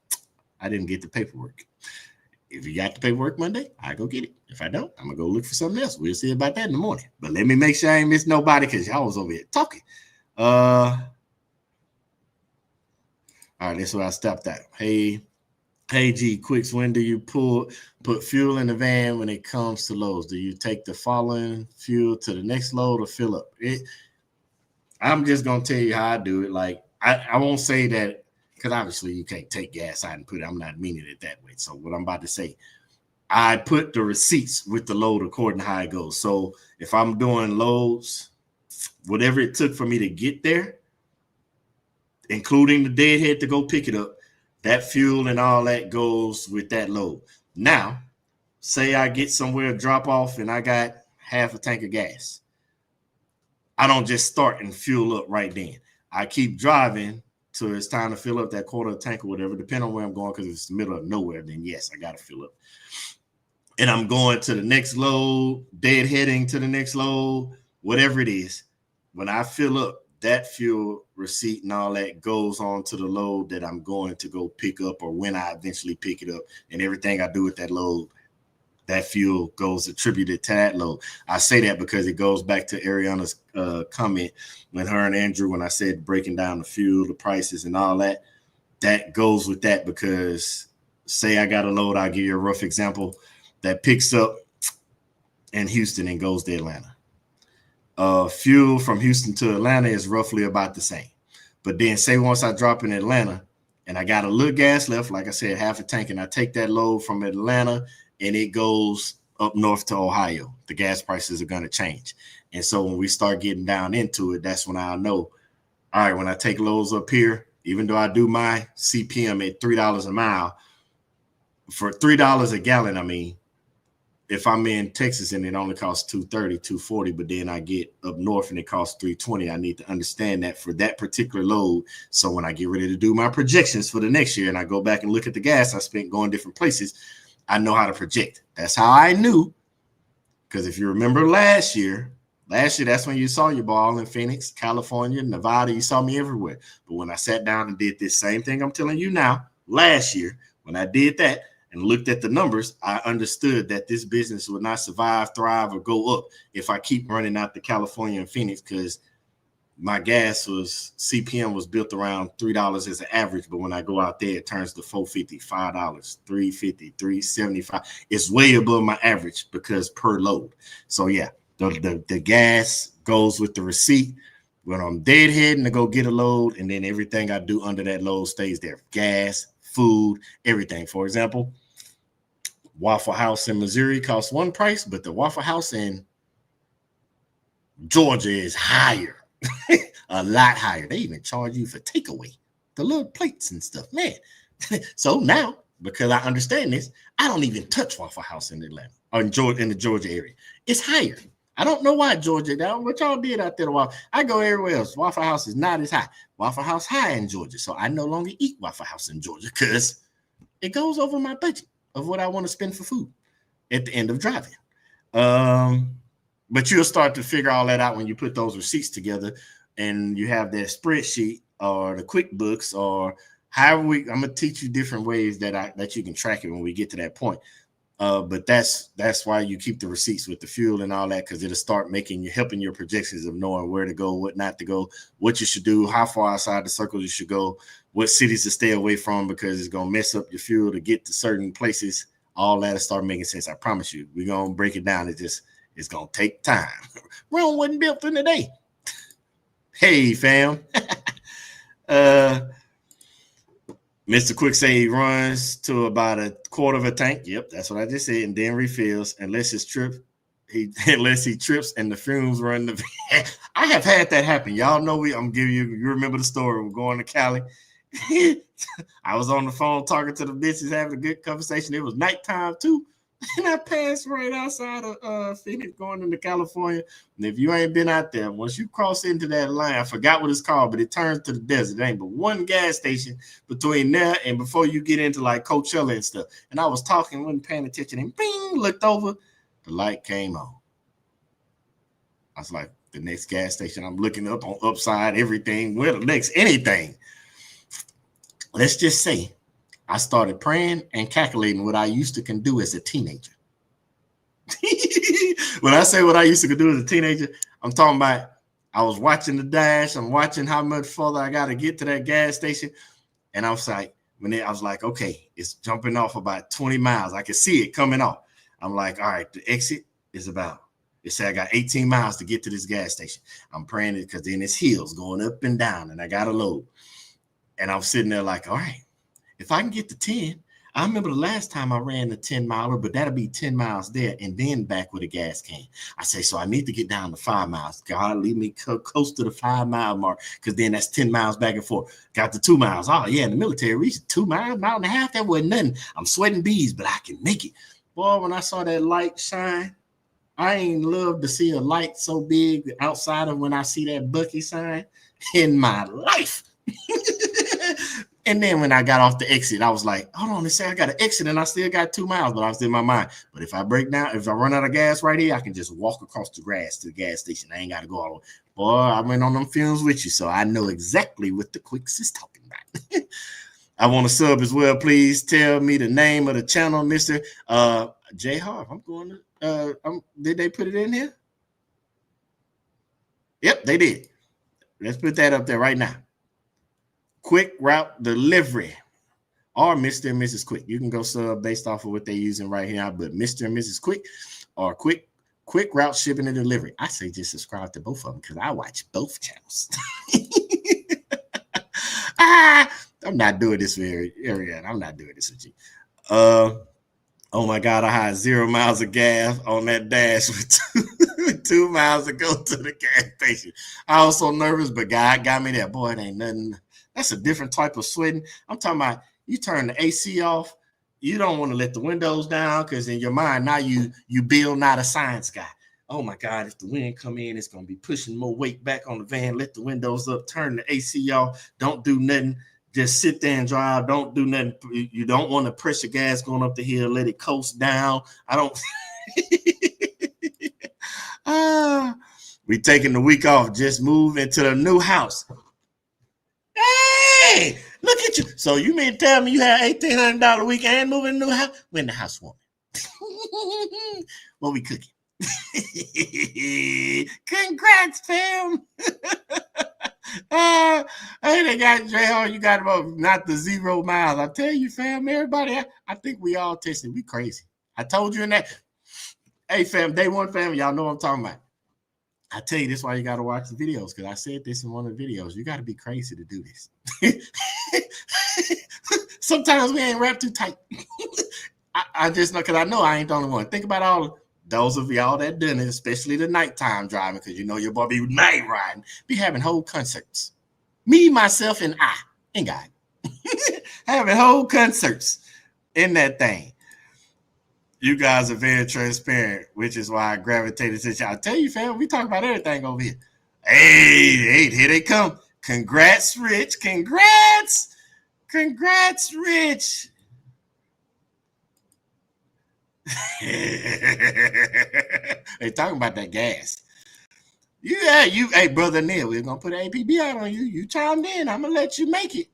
I didn't get the paperwork. If you got the paperwork Monday, I go get it. If I don't, I'm gonna go look for something else. We'll see about that in the morning. But let me make sure I ain't miss nobody, because y'all was over here talking. All right, that's where I stopped at. Hey, Hey G, Quicks, when do you put fuel in the van when it comes to loads? Do you take the following fuel to the next load or fill up? I'm just gonna tell you how I do it. Like I won't say that because obviously you can't take gas out and put it. I'm not meaning it that way. So what I'm about to say, I put the receipts with the load according to how it goes. So if I'm doing loads, whatever it took for me to get there, including the deadhead to go pick it up, that fuel and all that goes with that load. Now, say I get somewhere drop off and I got half a tank of gas. I don't just start and fuel up right then. I keep driving till it's time to fill up that quarter tank or whatever, depending on where I'm going, because if it's the middle of nowhere, then yes, I got to fill up. And I'm going to the next load, deadheading to the next load, whatever it is. When I fill up, that fuel receipt and all that goes on to the load that I'm going to go pick up, or when I eventually pick it up, and everything I do with that load, that fuel goes attributed to that load. I say that because it goes back to Ariana's comment when her and Andrew, when I said breaking down the fuel, the prices and all that, that goes with that, because say I got a load, I'll give you a rough example, that picks up in Houston and goes to Atlanta. Fuel from Houston to Atlanta is roughly about the same. But then say once I drop in Atlanta and I got a little gas left, like I said, half a tank, and I take that load from Atlanta and it goes up north to Ohio, the gas prices are going to change. And so when we start getting down into it, that's when I know, all right, when I take loads up here, even though I do my CPM at $3 a mile, for $3 a gallon, I mean, if I'm in Texas and it only costs $2.30, $2.40, but then I get up north and it costs $3.20, I need to understand that for that particular load. So when I get ready to do my projections for the next year and I go back and look at the gas I spent going different places, I know how to project. That's how I knew. Because if you remember last year, that's when you saw your ball in Phoenix, California, Nevada. You saw me everywhere. But when I sat down and did this same thing I'm telling you now, last year, when I did that and looked at the numbers, I understood that this business would not survive, thrive, or go up if I keep running out to California and Phoenix, because my gas CPM was built around $3 as an average, but when I go out there, it turns to $4.50, $5, $3.50, $3.75. It's way above my average because per load. So yeah, the gas goes with the receipt when I'm deadheading to go get a load, and then everything I do under that load stays there. Gas, food, everything. For example, Waffle House in Missouri costs one price, but the Waffle House in Georgia is higher. A lot higher. They even charge you for takeaway, the little plates and stuff, man. So now, because I understand this, I don't even touch Waffle House in Atlanta or in the Georgia area. It's higher. I don't know why Georgia. What y'all did out there? I go everywhere else. Waffle House is not as high. Waffle House high in Georgia, so I no longer eat Waffle House in Georgia because it goes over my budget of what I want to spend for food at the end of driving. But you'll start to figure all that out when you put those receipts together and you have that spreadsheet or the QuickBooks or however I'm gonna teach you different ways that you can track it when we get to that point. But that's why you keep the receipts with the fuel and all that, because it'll start helping your projections of knowing where to go, what not to go, what you should do, how far outside the circle you should go, what cities to stay away from, because it's gonna mess up your fuel to get to certain places. All that'll start making sense. I promise you. We're gonna break it down. It's gonna take time. Rome wasn't built in a day. Hey, fam. Mr. Quick say he runs to about a quarter of a tank. Yep, that's what I just said, and then refills unless he trips and the fumes run the van. I have had that happen. Y'all know I'm giving you. You remember the story? We're going to Cali. I was on the phone talking to the bitches, having a good conversation. It was nighttime too. And I passed right outside of Phoenix going into California. And if you ain't been out there, once you cross into that line, I forgot what it's called, but it turns to the desert. It ain't but one gas station between there and before you get into like Coachella and stuff. And I was talking, wasn't paying attention, and bing, looked over, the light came on. I was like, the next gas station, I'm looking up on upside, everything, where the next anything. Let's just say I started praying and calculating what I used to can do as a teenager. When I say what I used to do as a teenager, I'm talking about I was watching the dash. I'm watching how much further I got to get to that gas station. And I was like, I was like, okay, it's jumping off about 20 miles. I can see it coming off. I'm like, all right, the exit is about, it said I got 18 miles to get to this gas station. I'm praying it because then it's hills going up and down and I got a load. And I'm sitting there like, all right, if I can get to 10, I remember the last time I ran the 10 miler, but that'll be 10 miles there and then back with a gas can. I say, so I need to get down to 5 miles. God, leave me close to the 5 mile mark because then that's 10 miles back and forth. Got to 2 miles. Oh, yeah, in the military, reached 2 miles, mile and a half. That wasn't nothing. I'm sweating bees, but I can make it. Boy, when I saw that light shine, I ain't love to see a light so big outside of when I see that Bucky sign in my life. And then when I got off the exit, I was like, hold on, they say I got to exit and I still got 2 miles, but I was in my mind. But if I break down, if I run out of gas right here, I can just walk across the grass to the gas station. I ain't got to go all the way. Boy, I went on them films with you, so I know exactly what the Quicks is talking about. I want to sub as well. Please tell me the name of the channel, Mr. J Harv. I'm going to, did they put it in here? Yep, they did. Let's put that up there right now. Quick Route Delivery or Mr. and Mrs. Quick. You can go sub based off of what they're using right here, but Mr. and Mrs. Quick or Quick Route Shipping and Delivery. I say just subscribe to both of them because I watch both channels. I'm not doing this with Ariane. I'm not doing this with you. Oh my God, I had 0 miles of gas on that dash with 2 miles to go to the gas station. I was so nervous, but God got me there. Boy, it ain't nothing. That's a different type of sweating. I'm talking about you turn the AC off. You don't want to let the windows down because in your mind, now you build not a science guy. Oh my God, if the wind come in, it's going to be pushing more weight back on the van. Let the windows up, turn the AC off. Don't do nothing. Just sit there and drive. Don't do nothing. You don't want to pressure gas going up the hill. Let it coast down. I don't. We taking the week off. Just move into the new house. Hey, look at you. So you mean to tell me you had $1,800 a week and moving a new house? We're in the housewarming. What we cooking? Congrats, fam. Hey, they got JR. You got about not the 0 miles. I tell you, fam, everybody, I think we all tested. We crazy. I told you in that. Hey, fam, day one, fam, y'all know what I'm talking about. I tell you, this is why you got to watch the videos because I said this in one of the videos. You got to be crazy to do this. Sometimes we ain't wrapped too tight. I just know because I know I ain't the only one. Think about all those of y'all that done it, especially the nighttime driving, because you know your boy be night riding, be having whole concerts. Me, myself, and I, and God, having whole concerts in that thing. You guys are very transparent, which is why I gravitated to y'all. I tell you, fam, we talk about everything over here. Hey, here they come. Congrats, Rich. Congrats, Rich. They talking about that gas. Hey, brother Neil, we're gonna put an APB out on you. You chimed in. I'm gonna let you make it.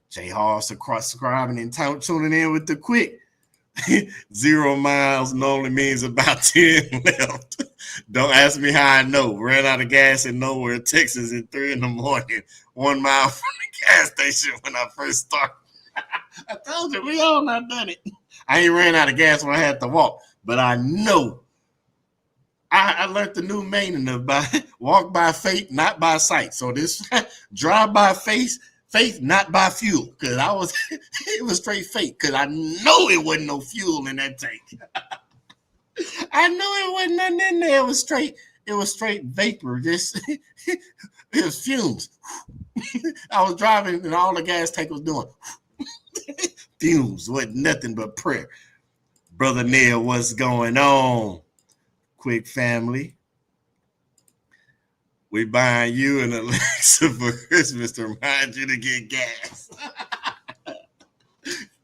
J Harv subscribing and tuning in with the Quick. 0 miles normally means about 10 left. Don't ask me how I know. Ran out of gas in nowhere, Texas at 3 a.m. 1 mile from the gas station when I first started. I told you, we all not done it. I ain't ran out of gas when I had to walk, but I know. I learned the new meaning of walk by faith, not by sight. So this drive by faith, not by fuel. Because it was straight faith. Because I know it wasn't no fuel in that tank. I knew it wasn't nothing in there. It was straight vapor. It was fumes. I was driving and all the gas tank was doing fumes. Wasn't nothing but prayer. Brother Neil, what's going on? Quick family. We buying you an Alexa for Christmas to remind you to get gas.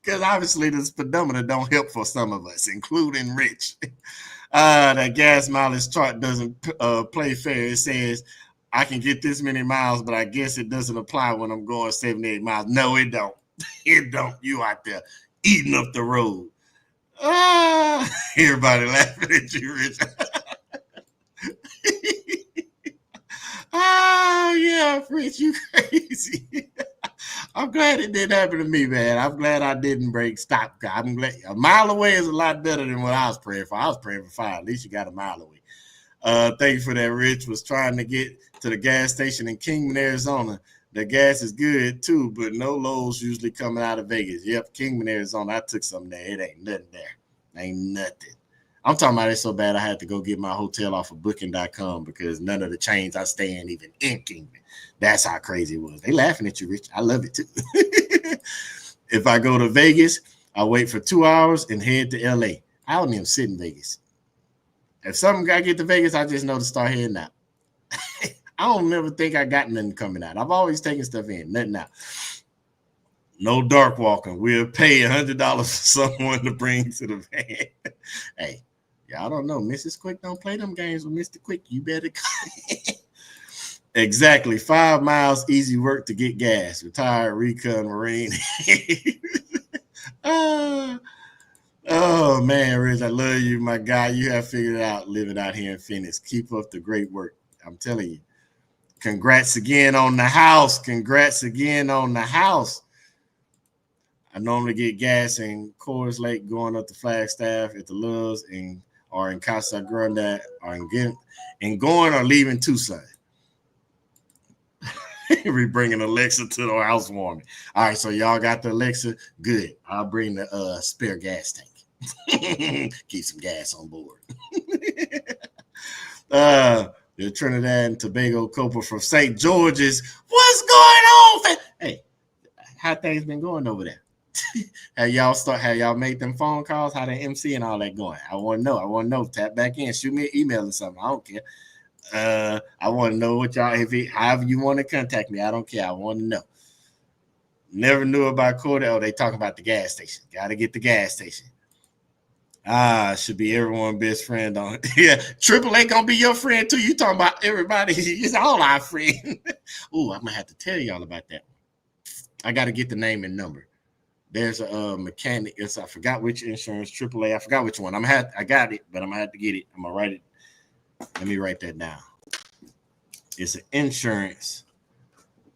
Because obviously the speedometer don't help for some of us, including Rich. That gas mileage chart doesn't play fair. It says I can get this many miles, but I guess it doesn't apply when I'm going 78 miles. No, it don't. It don't. You out there eating up the road. Everybody laughing at you, Rich. Oh, yeah, Rich, you crazy. I'm glad it didn't happen to me, man. I'm glad I didn't stop. I'm glad a mile away is a lot better than what I was praying for. I was praying for 5. At least you got a mile away. Thank you for that, Rich. Was trying to get to the gas station in Kingman, Arizona. The gas is good too, but no lows usually coming out of Vegas. Yep, Kingman, Arizona. I took something there. It ain't nothing there. Ain't nothing. I'm talking about it so bad I had to go get my hotel off of booking.com because none of the chains I stay in even in Kingman. That's how crazy it was. They laughing at you, Rich. I love it too. If I go to Vegas, I wait for 2 hours and head to LA. I don't even sit in Vegas. If something got to get to Vegas, I just know to start heading out. I don't never think I got nothing coming out. I've always taken stuff in, nothing out. No dark walking. We'll pay $100 for someone to bring to the van. Hey, y'all don't know. Mrs. Quick don't play them games with Mr. Quick. You better. Exactly. 5 miles, easy work to get gas. Retired recon Marine. Oh, man, Rich, I love you, my guy. You have figured it out living out here in Phoenix. Keep up the great work. I'm telling you. Congrats again on the house. Congrats again on the house. I normally get gas in Coors Lake going up to Flagstaff at the Loves or in Casa Grande or in going or leaving Tucson. We bringing Alexa to the housewarming. All right, so y'all got the Alexa? Good. I'll bring the spare gas tank. Keep some gas on board. The Trinidad and Tobago Copa from St. George's. What's going on? Hey, how things been going over there? Have y'all made them phone calls? How the MC and all that going? I want to know. Tap back in. Shoot me an email or something. I don't care. I want to know what y'all, however you want to contact me. I don't care. I want to know. Never knew about Cordell. They talking about the gas station. Got to get the gas station. Should be everyone's best friend on. Yeah, AAA gonna be your friend too. You talking about everybody? It's all our friend. Ooh, I'm gonna have to tell y'all about that. I got to get the name and number. There's a mechanic. I forgot which insurance. AAA. I forgot which one. I got it, but I'm gonna have to get it. I'm gonna write it. Let me write that down. It's an insurance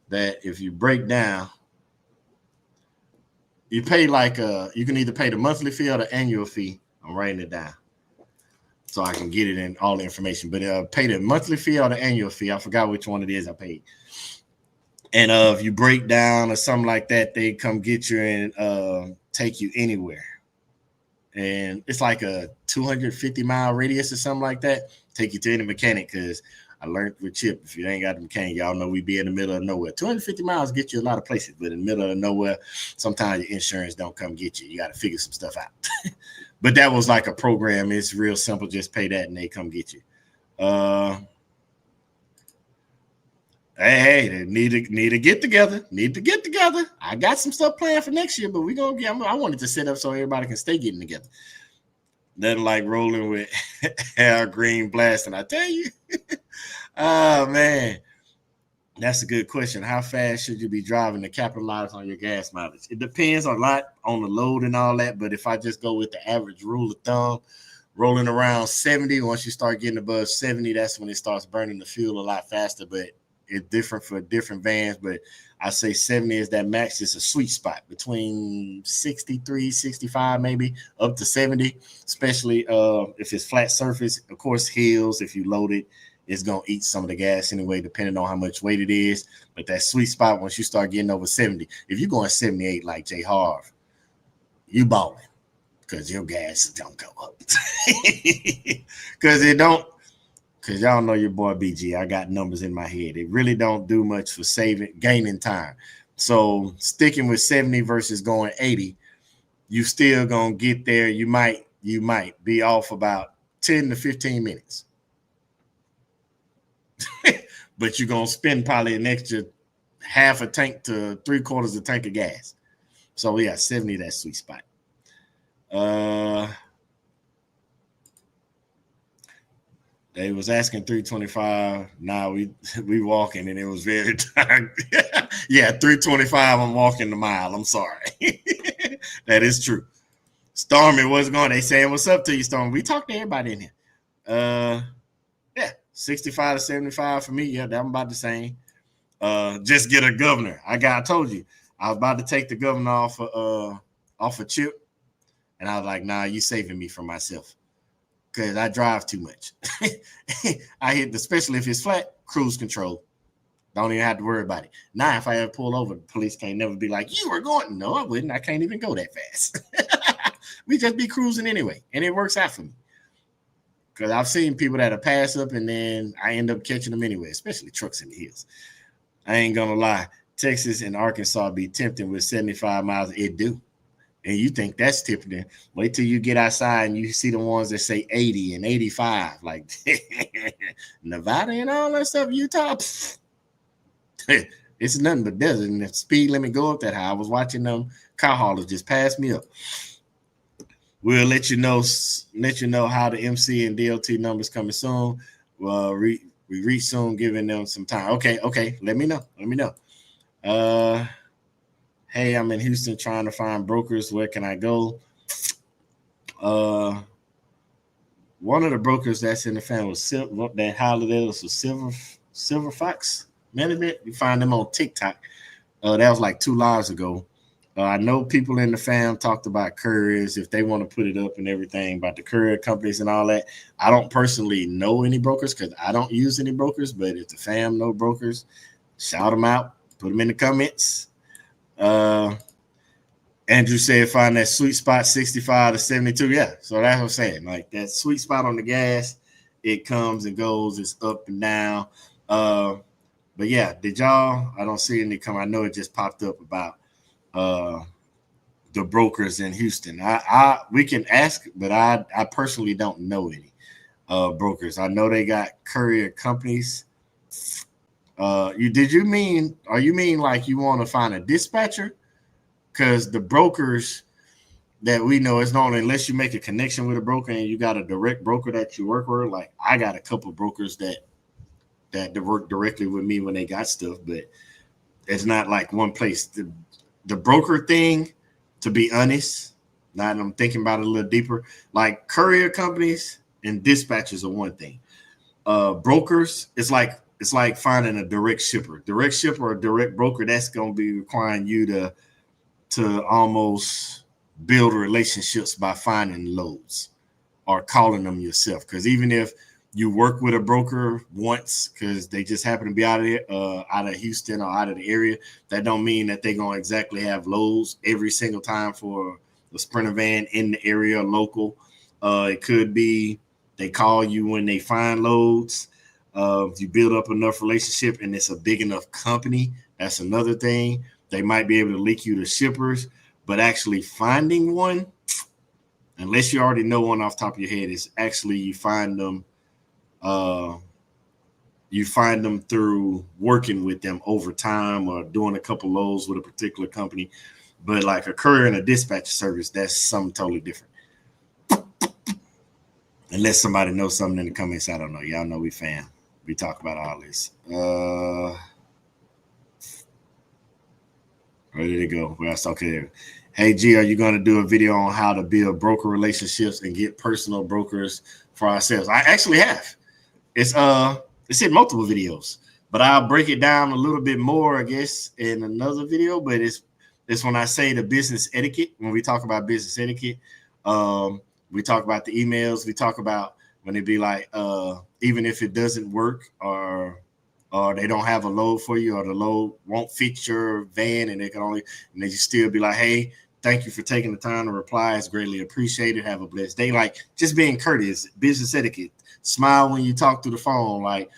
that if you break down, you pay you can either pay the monthly fee or the annual fee. I'm writing it down so I can get it in all the information. But pay the monthly fee or the annual fee. I forgot which one it is I paid. And if you break down or something like that, they come get you and take you anywhere. And it's like a 250-mile radius or something like that. Take you to any mechanic because I learned with Chip, if you ain't got the mechanic, y'all know we be in the middle of nowhere. 250 miles get you a lot of places, but in the middle of nowhere, sometimes your insurance don't come get you. You got to figure some stuff out. But that was like a program. It's real simple. Just pay that and they come get you. Hey, they need to get together. I got some stuff planned for next year, but we're gonna get. I wanted to set up so everybody can stay getting together. Nothing like rolling with Al Green blasting. I tell you. Oh man, that's a good question. How fast should you be driving to capitalize on your gas mileage? It depends a lot on the load and all that. But if I just go with the average rule of thumb, rolling around 70. Once you start getting above 70, that's when it starts burning the fuel a lot faster. But it's different for different vans, but I say 70 is that max. It's a sweet spot between 63, 65, maybe up to 70, especially if it's flat surface. Of course, hills, if you load it, it's going to eat some of the gas anyway, depending on how much weight it is. But that sweet spot, once you start getting over 70, if you're going 78 like Jay Harv, you balling because your gas don't go up. Because it don't. Because y'all know your boy BG. I got numbers in my head. It really don't do much for gaining time. So sticking with 70 versus going 80, you still going to get there. You might be off about 10 to 15 minutes. But you're going to spend probably an extra half a tank to 3/4 a tank of gas. So, yeah, 70, that sweet spot. They was asking 325. Now we walking and it was very dark. Yeah, 325. I'm walking the mile. I'm sorry. That is true. Stormy, what's going on? They saying what's up to you, Stormy. We talk to everybody in here. Yeah, 65 to 75 for me. Yeah, I'm about the same. Just get a governor. I told you. I was about to take the governor off a chip, and I was like, nah, you saving me from myself. Because I drive too much. I hit, especially if it's flat, cruise control. Don't even have to worry about it. Now, if I ever pull over, the police can't never be like, you were going. No, I wouldn't. I can't even go that fast. We just be cruising anyway, and it works out for me. Because I've seen people that pass up, and then I end up catching them anyway, especially trucks in the hills. I ain't going to lie. Texas and Arkansas be tempting with 75 miles. It do. And you think that's tipping. Wait till you get outside and you see the ones that say 80 and 85. Like Nevada and all that stuff, Utah. It's nothing but desert, and the speed limit go up that high. I was watching them car haulers just pass me up. We'll let you know how the MC and DOT numbers coming soon. We reach soon, giving them some time. Okay. Let me know. Hey, I'm in Houston trying to find brokers. Where can I go? One of the brokers that's in the family was that holiday was Silver Fox Management. You find them on TikTok. That was like 2 lives ago. I know people in the fam talked about couriers, if they want to put it up and everything about the courier companies and all that. I don't personally know any brokers because I don't use any brokers, but if the fam know brokers, shout them out, put them in the comments. Andrew said find that sweet spot 65 to 72. Yeah, so that's what I'm saying. Like that sweet spot on the gas, it comes and goes, it's up and down. But yeah, did y'all? I don't see any come. I know it just popped up about the brokers in Houston. We can ask, but I personally don't know any brokers. I know they got courier companies. Are you mean like you want to find a dispatcher? Because the brokers that we know is not unless you make a connection with a broker and you got a direct broker that you work with. Like I got a couple of brokers that work directly with me when they got stuff, but it's not like one place. The broker thing, to be honest, now that I'm thinking about it a little deeper, like courier companies and dispatchers are one thing. Brokers, it's like finding a direct shipper or a direct broker. That's going to be requiring you to almost build relationships by finding loads or calling them yourself. Because even if you work with a broker once because they just happen to be out of Houston or out of the area, that don't mean that they're going to exactly have loads every single time for the Sprinter van in the area local. It could be they call you when they find loads. If you build up enough relationship and it's a big enough company, that's another thing. They might be able to link you to shippers, but actually finding one, unless you already know one off the top of your head, is actually you find them through working with them over time or doing a couple loads with a particular company. But like a courier and a dispatch service, that's something totally different. Unless somebody knows something in the comments, I don't know. Y'all know we fan. We talk about all this. Where did it go? Well, that's okay. Hey, G, are you going to do a video on how to build broker relationships and get personal brokers for ourselves? I actually have. It's in multiple videos, but I'll break it down a little bit more, I guess, in another video. But it's when I say the business etiquette. When we talk about business etiquette, we talk about the emails. We talk about when it be like, even if it doesn't work or they don't have a load for you or the load won't fit your van and they still be like, hey, thank you for taking the time to reply. It's greatly appreciated. Have a blessed day. Like just being courteous, business etiquette. Smile when you talk through the phone. Like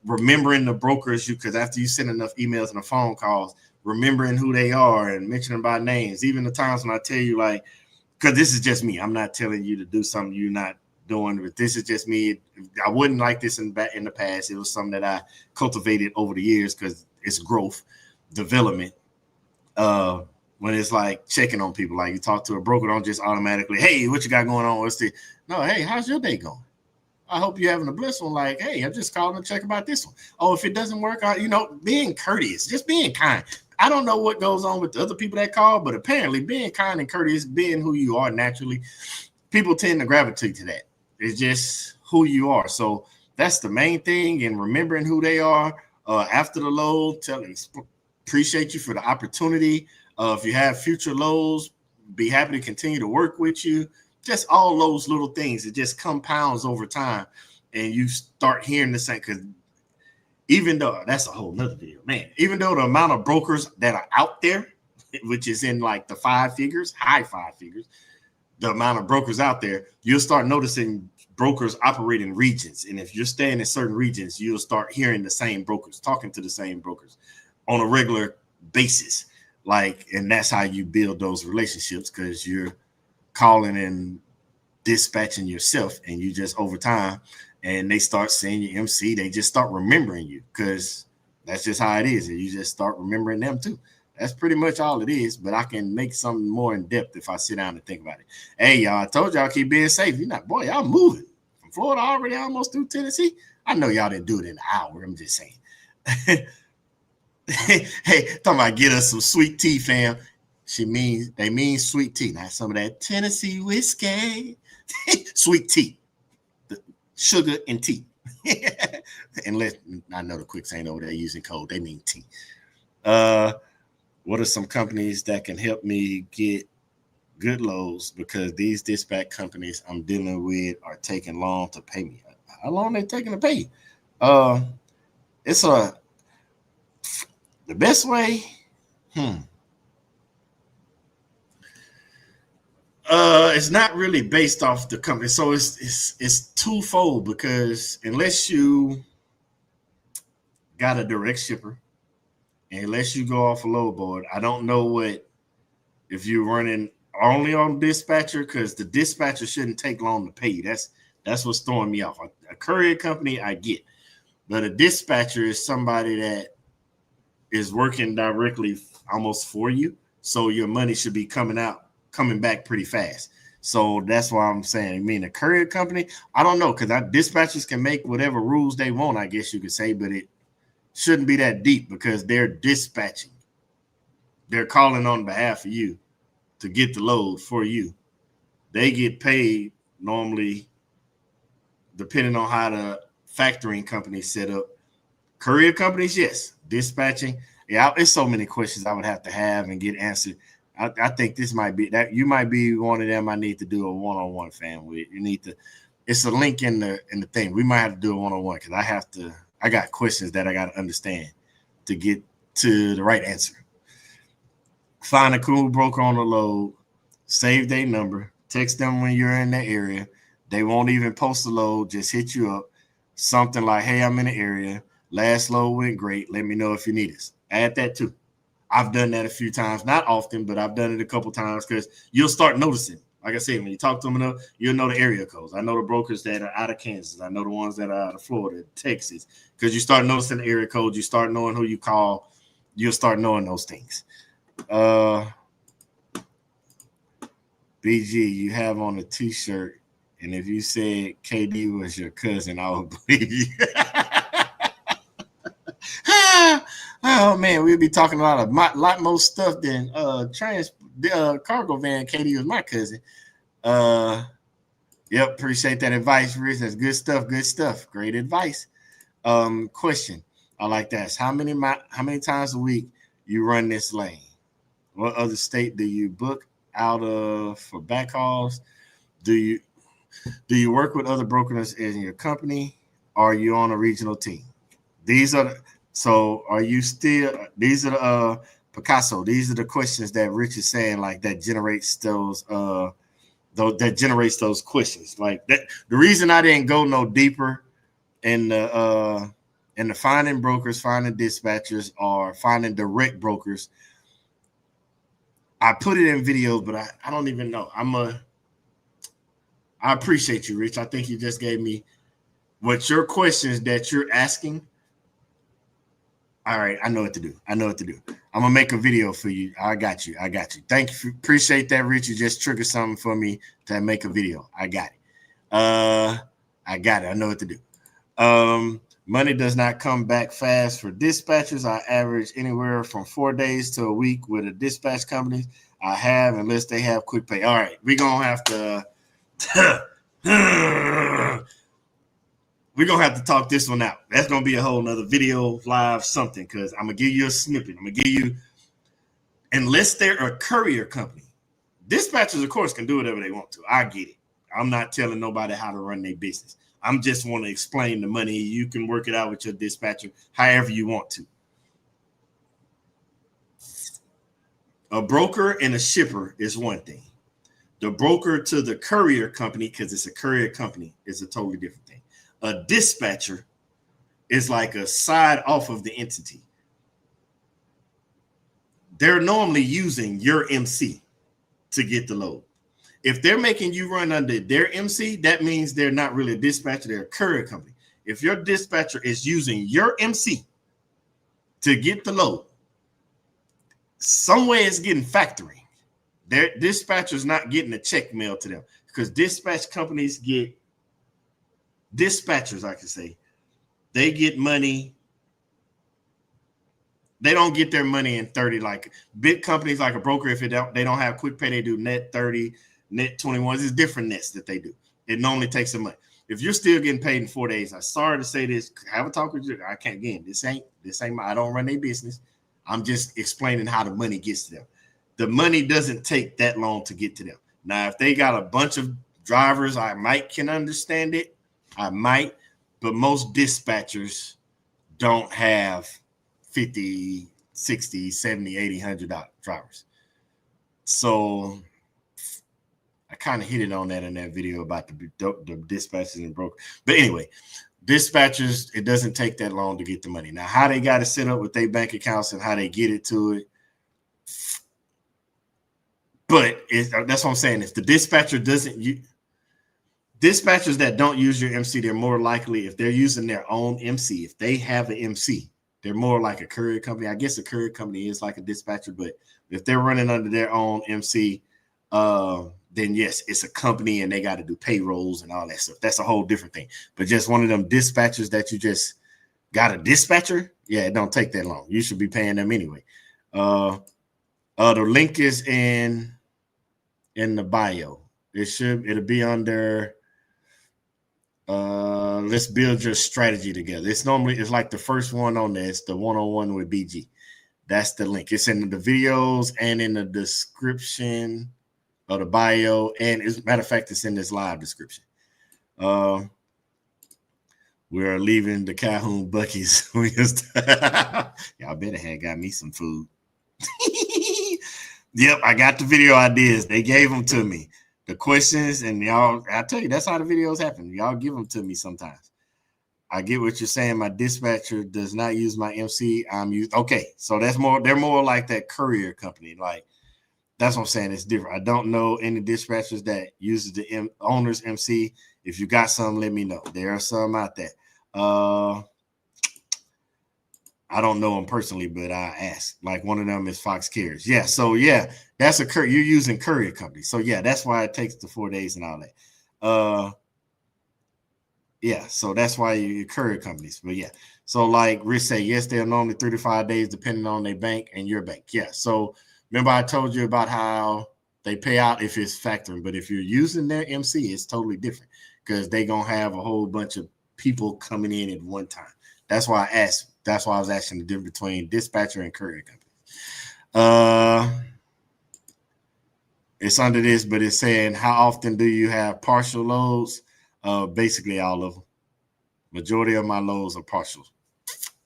remembering the brokers because after you send enough emails and phone calls, remembering who they are and mentioning by names. Even the times when I tell you like, because this is just me. I'm not telling you to do something you're not doing, but this is just me. I wouldn't like this in the past. It was something that I cultivated over the years because it's growth, development. When it's like checking on people, like you talk to a broker, don't just automatically, hey, what you got going on? No, hey, how's your day going? I hope you're having a blessed one. Like, hey, I'm just calling to check about this one. Oh, if it doesn't work out, being courteous, just being kind. I don't know what goes on with the other people that call, but apparently being kind and courteous, being who you are naturally, people tend to gravitate to that. It's just who you are. So that's the main thing. And remembering who they are after the load, appreciate you for the opportunity. If you have future lows, be happy to continue to work with you. Just all those little things, it just compounds over time, and you start hearing the same. Because even though that's a whole nother video, man, even though the amount of brokers that are out there, which is in like the high 5 figures, the amount of brokers out there, you'll start noticing brokers operate in regions. And if you're staying in certain regions, you'll start hearing the same brokers, talking to the same brokers on a regular basis. Like, and that's how you build those relationships, because you're calling and dispatching yourself, and you just over time, and they start seeing your MC, they just start remembering you, because that's just how it is. And you just start remembering them too. That's pretty much all it is, but I can make something more in depth if I sit down and think about it. Hey, y'all, I told y'all keep being safe. You're not, boy, y'all moving from Florida already almost through Tennessee. I know y'all didn't do it in an hour. I'm just saying. Hey, talking about get us some sweet tea, fam. They mean sweet tea. Not some of that Tennessee whiskey. Sweet tea. The sugar and tea. Unless I know the quicks ain't over there using code. They mean tea. What are some companies that can help me get good loads? Because these dispatch companies I'm dealing with are taking long to pay me. How long are they taking to pay you? It's the best way. It's not really based off the company. So it's twofold, because unless you got a direct shipper, and unless you go off a load board, I don't know what if you're running only on dispatcher, because the dispatcher shouldn't take long to pay you. That's what's throwing me off. A courier company I get, but a dispatcher is somebody that is working directly almost for you, so your money should be coming back pretty fast. So that's why I'm saying, I mean, a courier company, I don't know, because dispatchers can make whatever rules they want, I guess you could say, but it shouldn't be that deep, because they're dispatching. They're calling on behalf of you to get the load for you. They get paid normally, depending on how the factoring company set up. Courier companies, yes. Dispatching, yeah, there's so many questions I would have to have and get answered. I think this might be that you might be one of them I need to do a one-on-one, fam, with. You need to, it's a link in the thing. We might have to do a one-on-one, because I got questions that I got to understand to get to the right answer. Find a cool broker on the load, save their number, text them when you're in the area. They won't even post the load, just hit you up. Something like, hey, I'm in the area. Last load went great. Let me know if you need us. Add that too. I've done that a few times, not often, but I've done it a couple times, because you'll start noticing. Like I said, when you talk to them enough, you'll know the area codes. I know the brokers that are out of Kansas. I know the ones that are out of Florida, Texas, because you start noticing the area codes. You start knowing who you call. You'll start knowing those things. BG, you have on a T-shirt, and if you said KD was your cousin, I would believe you. Oh man, we'll be talking about a lot more stuff than cargo van. KD was my cousin. Yep, appreciate that advice, Rich. That's good stuff. Good stuff. Great advice. Question I like to ask: How many times a week you run this lane? What other state do you book out of for backhauls? Do you work with other brokers in your company? Or are you on a regional team? These are Picasso. These are the questions that Rich is saying, like, that generates those questions. Like that. The reason I didn't go no deeper in the finding brokers, finding dispatchers, or finding direct brokers, I put it in videos, but I don't even know. I appreciate you, Rich. I think you just gave me what your questions that you're asking. All right, I know what to do. I'm gonna make a video for you. I got you. Thank you. Appreciate that, Rich. You just triggered something for me to make a video. I got it. I know what to do. Money does not come back fast for dispatchers. I average anywhere from 4 days to a week with a dispatch company. I have, unless they have quick pay. All right, we're gonna have to we're gonna have to talk this one out. That's gonna be a whole nother video, live, something, because I'm gonna give you a snippet. I'm gonna give you, unless they're a courier company. Dispatchers, of course, can do whatever they want to. I get it. I'm not telling nobody how to run their business. I'm just want to explain the money. You can work it out with your dispatcher however you want to. A broker and a shipper is one thing. The broker to the courier company, because it's a courier company, is a totally different thing. A dispatcher is like a side off of the entity. They're normally using your MC to get the load. If they're making you run under their MC, that means they're not really a dispatcher, they're a courier company. If your dispatcher is using your MC to get the load, somewhere it's getting factoring. Their dispatcher's not getting a check mail to them, because dispatch companies get, dispatchers, I can say, they get money. They don't get their money in 30 like big companies like a broker. If they don't have quick pay, they do net 30, net 21. It's different nets that they do. It normally takes some money. If you're still getting paid in 4 days, I'm sorry to say this. Have a talk with you. I can't, again, this ain't I don't run their business. I'm just explaining how the money gets to them. The money doesn't take that long to get to them. Now, if they got a bunch of drivers, I might can understand it. I might, but most dispatchers don't have 50, 60, 70, 80, $100 drivers. So I kind of hit it on that in that video about the dispatchers and broker. But anyway, dispatchers, it doesn't take that long to get the money. Now, how they got to set up with their bank accounts and how they get it to it. But that's what I'm saying. If the dispatcher doesn't use, dispatchers that don't use your MC, they're more likely, if they're using their own MC, if they have an MC, they're more like a courier company. I guess a courier company is like a dispatcher, but if they're running under their own MC, then yes, it's a company and they got to do payrolls and all that stuff. That's a whole different thing. But just one of them dispatchers that you just got a dispatcher, yeah, it don't take that long. You should be paying them anyway. The link is in the bio. It'll be under let's build your strategy together. It's like the first one on there. It's the one-on-one with BG. That's the link. It's in the videos and in the description of the bio. And as a matter of fact, it's in this live description. We're leaving the Calhoun Buc-ee's. Y'all better have got me some food. Yep, I got the video ideas. They gave them to me. The questions, and y'all, I tell you, that's how the videos happen. Y'all give them to me sometimes. I get what you're saying. My dispatcher does not use my MC. Okay, so that's more, they're more like that courier company. Like, that's what I'm saying. It's different. I don't know any dispatchers that uses the owner's MC. If you got some, let me know. There are some out there. I don't know them personally, but I asked. Like, one of them is Fox Cares. Yeah, so yeah, that's you're using courier company. So yeah, that's why it takes the 4 days and all that. Yeah, so that's why you courier companies. But yeah, so like Rich say, yes, they're normally 3 to 5 days depending on their bank and your bank. Yeah, so remember I told you about how they pay out if it's factoring, but if you're using their MC, it's totally different because they're gonna have a whole bunch of people coming in at one time. That's why I asked. That's why I was asking the difference between dispatcher and courier company. It's under this, but it's saying, how often do you have partial loads? Basically all of them. Majority of my loads are partial.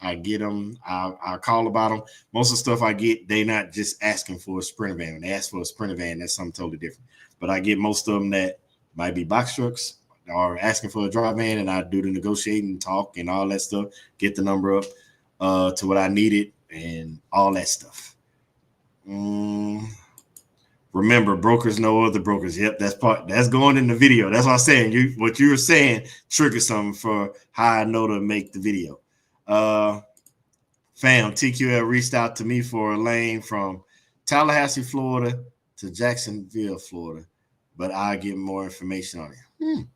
I get them. I call about them. Most of the stuff I get, they not just asking for a Sprinter van. When they ask for a Sprinter van, that's something totally different. But I get most of them that might be box trucks or asking for a dry van, and I do the negotiating, talk, and all that stuff. Get the number up to what I needed and all that stuff. Remember, brokers know other brokers. Yep, that's going in the video. That's what I'm saying. What you were saying triggered something for how I know to make the video. Fam, TQL reached out to me for a lane from Tallahassee, Florida to Jacksonville, Florida, but I'll get more information on it.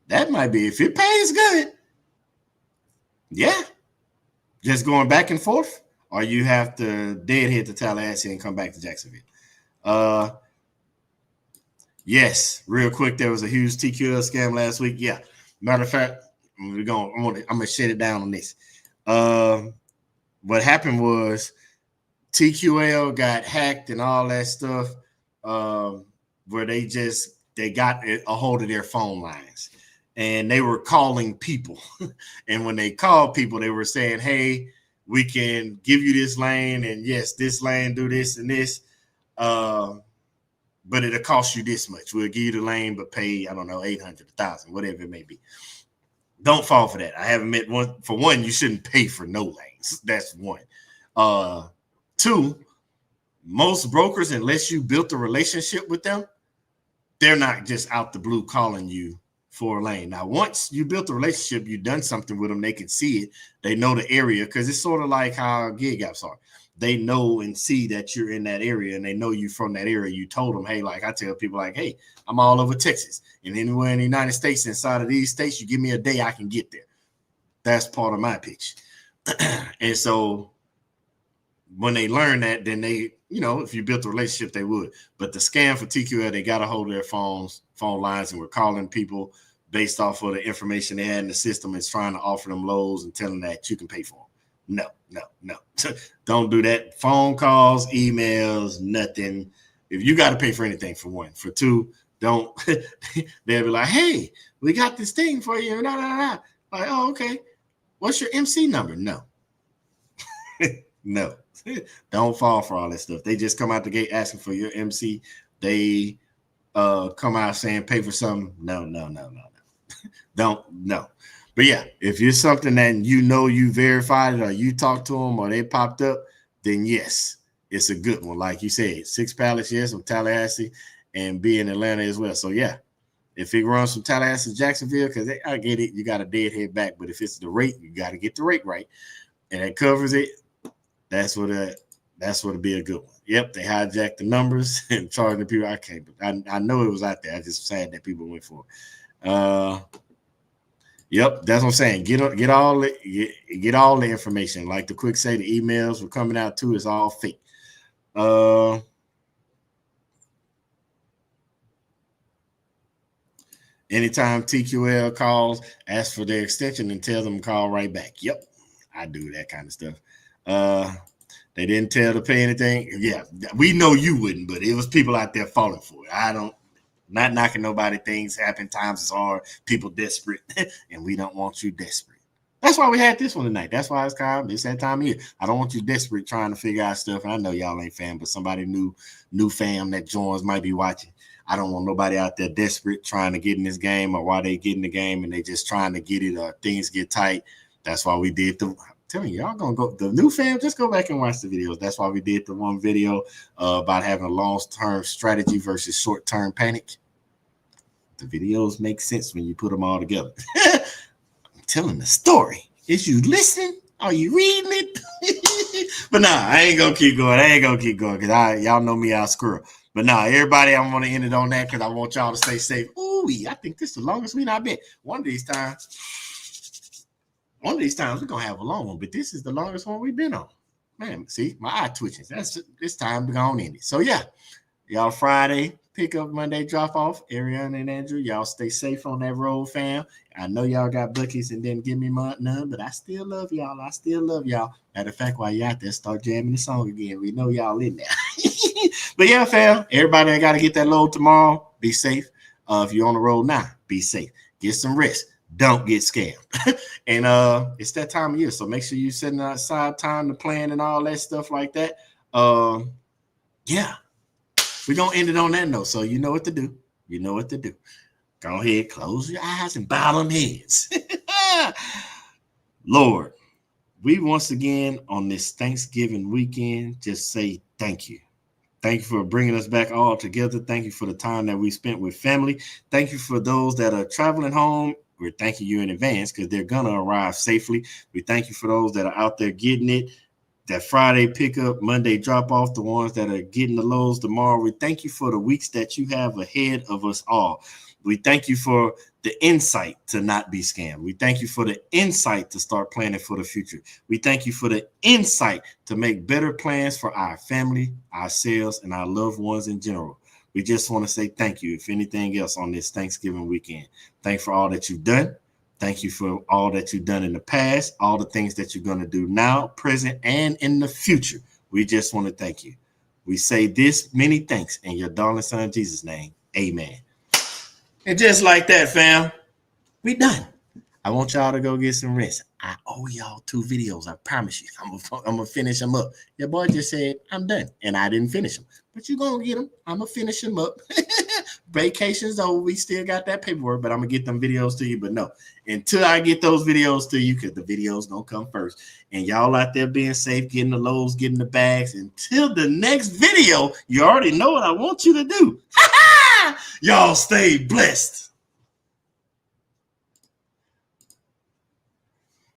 That might be, if it pays good. Yeah. Just going back and forth, or you have to deadhead to Tallahassee and come back to Jacksonville. Yes, real quick, there was a huge TQL scam last week. Yeah. Matter of fact, I'm gonna shut it down on this. What happened was TQL got hacked and all that stuff, where they got a hold of their phone lines and they were calling people. And when they called people, they were saying, hey, we can give you this lane, and yes, this lane do this and this, but it'll cost you this much. We'll give you the lane, but pay, I don't know, 800, 1,000, whatever it may be. Don't fall for that. I haven't met one. For one, you shouldn't pay for no lanes. That's one. Two, most brokers, unless you built a relationship with them, they're not just out the blue calling you for a lane. Now, once you built a relationship, you've done something with them, they can see it. They know the area, because it's sort of like how gig apps are. They know and see that you're in that area, and they know you from that area. You told them, hey, like I tell people, like, hey, I'm all over Texas, and anywhere in the United States, inside of these states, you give me a day, I can get there. That's part of my pitch. And so when they learn that, then they, if you built a relationship, they would. But the scam for TQL, they got a hold of their phone lines, and we're calling people based off of the information they had in the system, and trying to offer them lows and telling them that you can pay for them. No. Don't do that. Phone calls, emails, nothing. If you got to pay for anything, for one. For two, don't. They'll be like, hey, we got this thing for you. Like, oh, okay. What's your MC number? No. No. Don't fall for all that stuff. They just come out the gate asking for your MC. They come out saying pay for something. No. Don't. But yeah, if you're something that you verified it, or you talked to them, or they popped up, then yes, it's a good one. Like you said, 6 pallets, yes, from Tallahassee, and be in Atlanta as well. So yeah, if it runs from Tallahassee to Jacksonville, because I get it, you got a deadhead back, but if it's the rate, you got to get the rate right, and it covers it. That's what it'd be a good one. Yep, they hijacked the numbers and charging the people. I know it was out there. I just sad that people went for it. Yep, that's what I'm saying. Get all the information. Like the quick say, the emails were coming out too. It's all fake. Anytime TQL calls, ask for their extension and tell them to call right back. Yep, I do that kind of stuff. They didn't tell to pay anything. Yeah, we know you wouldn't, but it was people out there falling for it. Not knocking nobody. Things happen. Times is hard. People desperate, and we don't want you desperate. That's why we had this one tonight. That's why it's called this that time of year. I don't want you desperate trying to figure out stuff. And I know y'all ain't fan, but somebody new fam that joins might be watching. I don't want nobody out there desperate trying to get in this game, or while they get in the game and they just trying to get it, or things get tight. That's why we did I'm telling you, y'all gonna go. The new fam, just go back and watch the videos. That's why we did the one video about having a long-term strategy versus short-term panic. The videos make sense when you put them all together. I'm telling the story. Is you listening? Are you reading it? But nah, I ain't gonna keep going. Because y'all know me, I'll screw up. But nah, everybody, I'm gonna end it on that because I want y'all to stay safe. Ooh, I think this is the longest week I've been. One of these times, we're gonna have a long one, but this is the longest one we've been on. Man, see, my eye twitching. That's this time to go on in it. So yeah, y'all Friday pick up, Monday drop off. Ariana and Andrew, y'all stay safe on that road, fam. I know y'all got buckets and didn't give me none, but I still love y'all. Matter of fact, while you out there, start jamming the song again. We know y'all in there. But yeah, fam, everybody ain't got to get that load tomorrow. Be safe. If you're on the road now, be safe. Get some rest. Don't get scammed. And it's that time of year, so make sure you're setting aside time to plan and all that stuff like that. Yeah. We're going to end it on that note, so you know what to do. Go ahead, close your eyes and bow them heads. Lord, we once again on this Thanksgiving weekend just say thank you. Thank you for bringing us back all together. Thank you for the time that we spent with family. Thank you for those that are traveling home. We're thanking you in advance because they're going to arrive safely. We thank you for those that are out there getting it. That Friday pickup, Monday drop off, the ones that are getting the lows tomorrow. We thank you for the weeks that you have ahead of us all. We thank you for the insight to not be scammed. We thank you for the insight to start planning for the future. We thank you for the insight to make better plans for our family, ourselves, and our loved ones in general. We just want to say thank you, if anything else, on this Thanksgiving weekend. Thanks for all that you've done. Thank you for all that you've done in the past, all the things that you're going to do now, present, and in the future. We just want to thank you. We say this many thanks in your darling son Jesus' name. Amen. And just like that, fam, we done. I want y'all to go get some rest. I owe y'all 2 videos. I promise you. I'm going to finish them up. Your boy just said, I'm done. And I didn't finish them. But you're going to get them. I'm going to finish them up. Vacation's over. We still got that paperwork, but I'm going to get them videos to you. But no, until I get those videos to you, because the videos don't come first. And y'all out there being safe, getting the loads, getting the bags. Until the next video, you already know what I want you to do. Y'all stay blessed.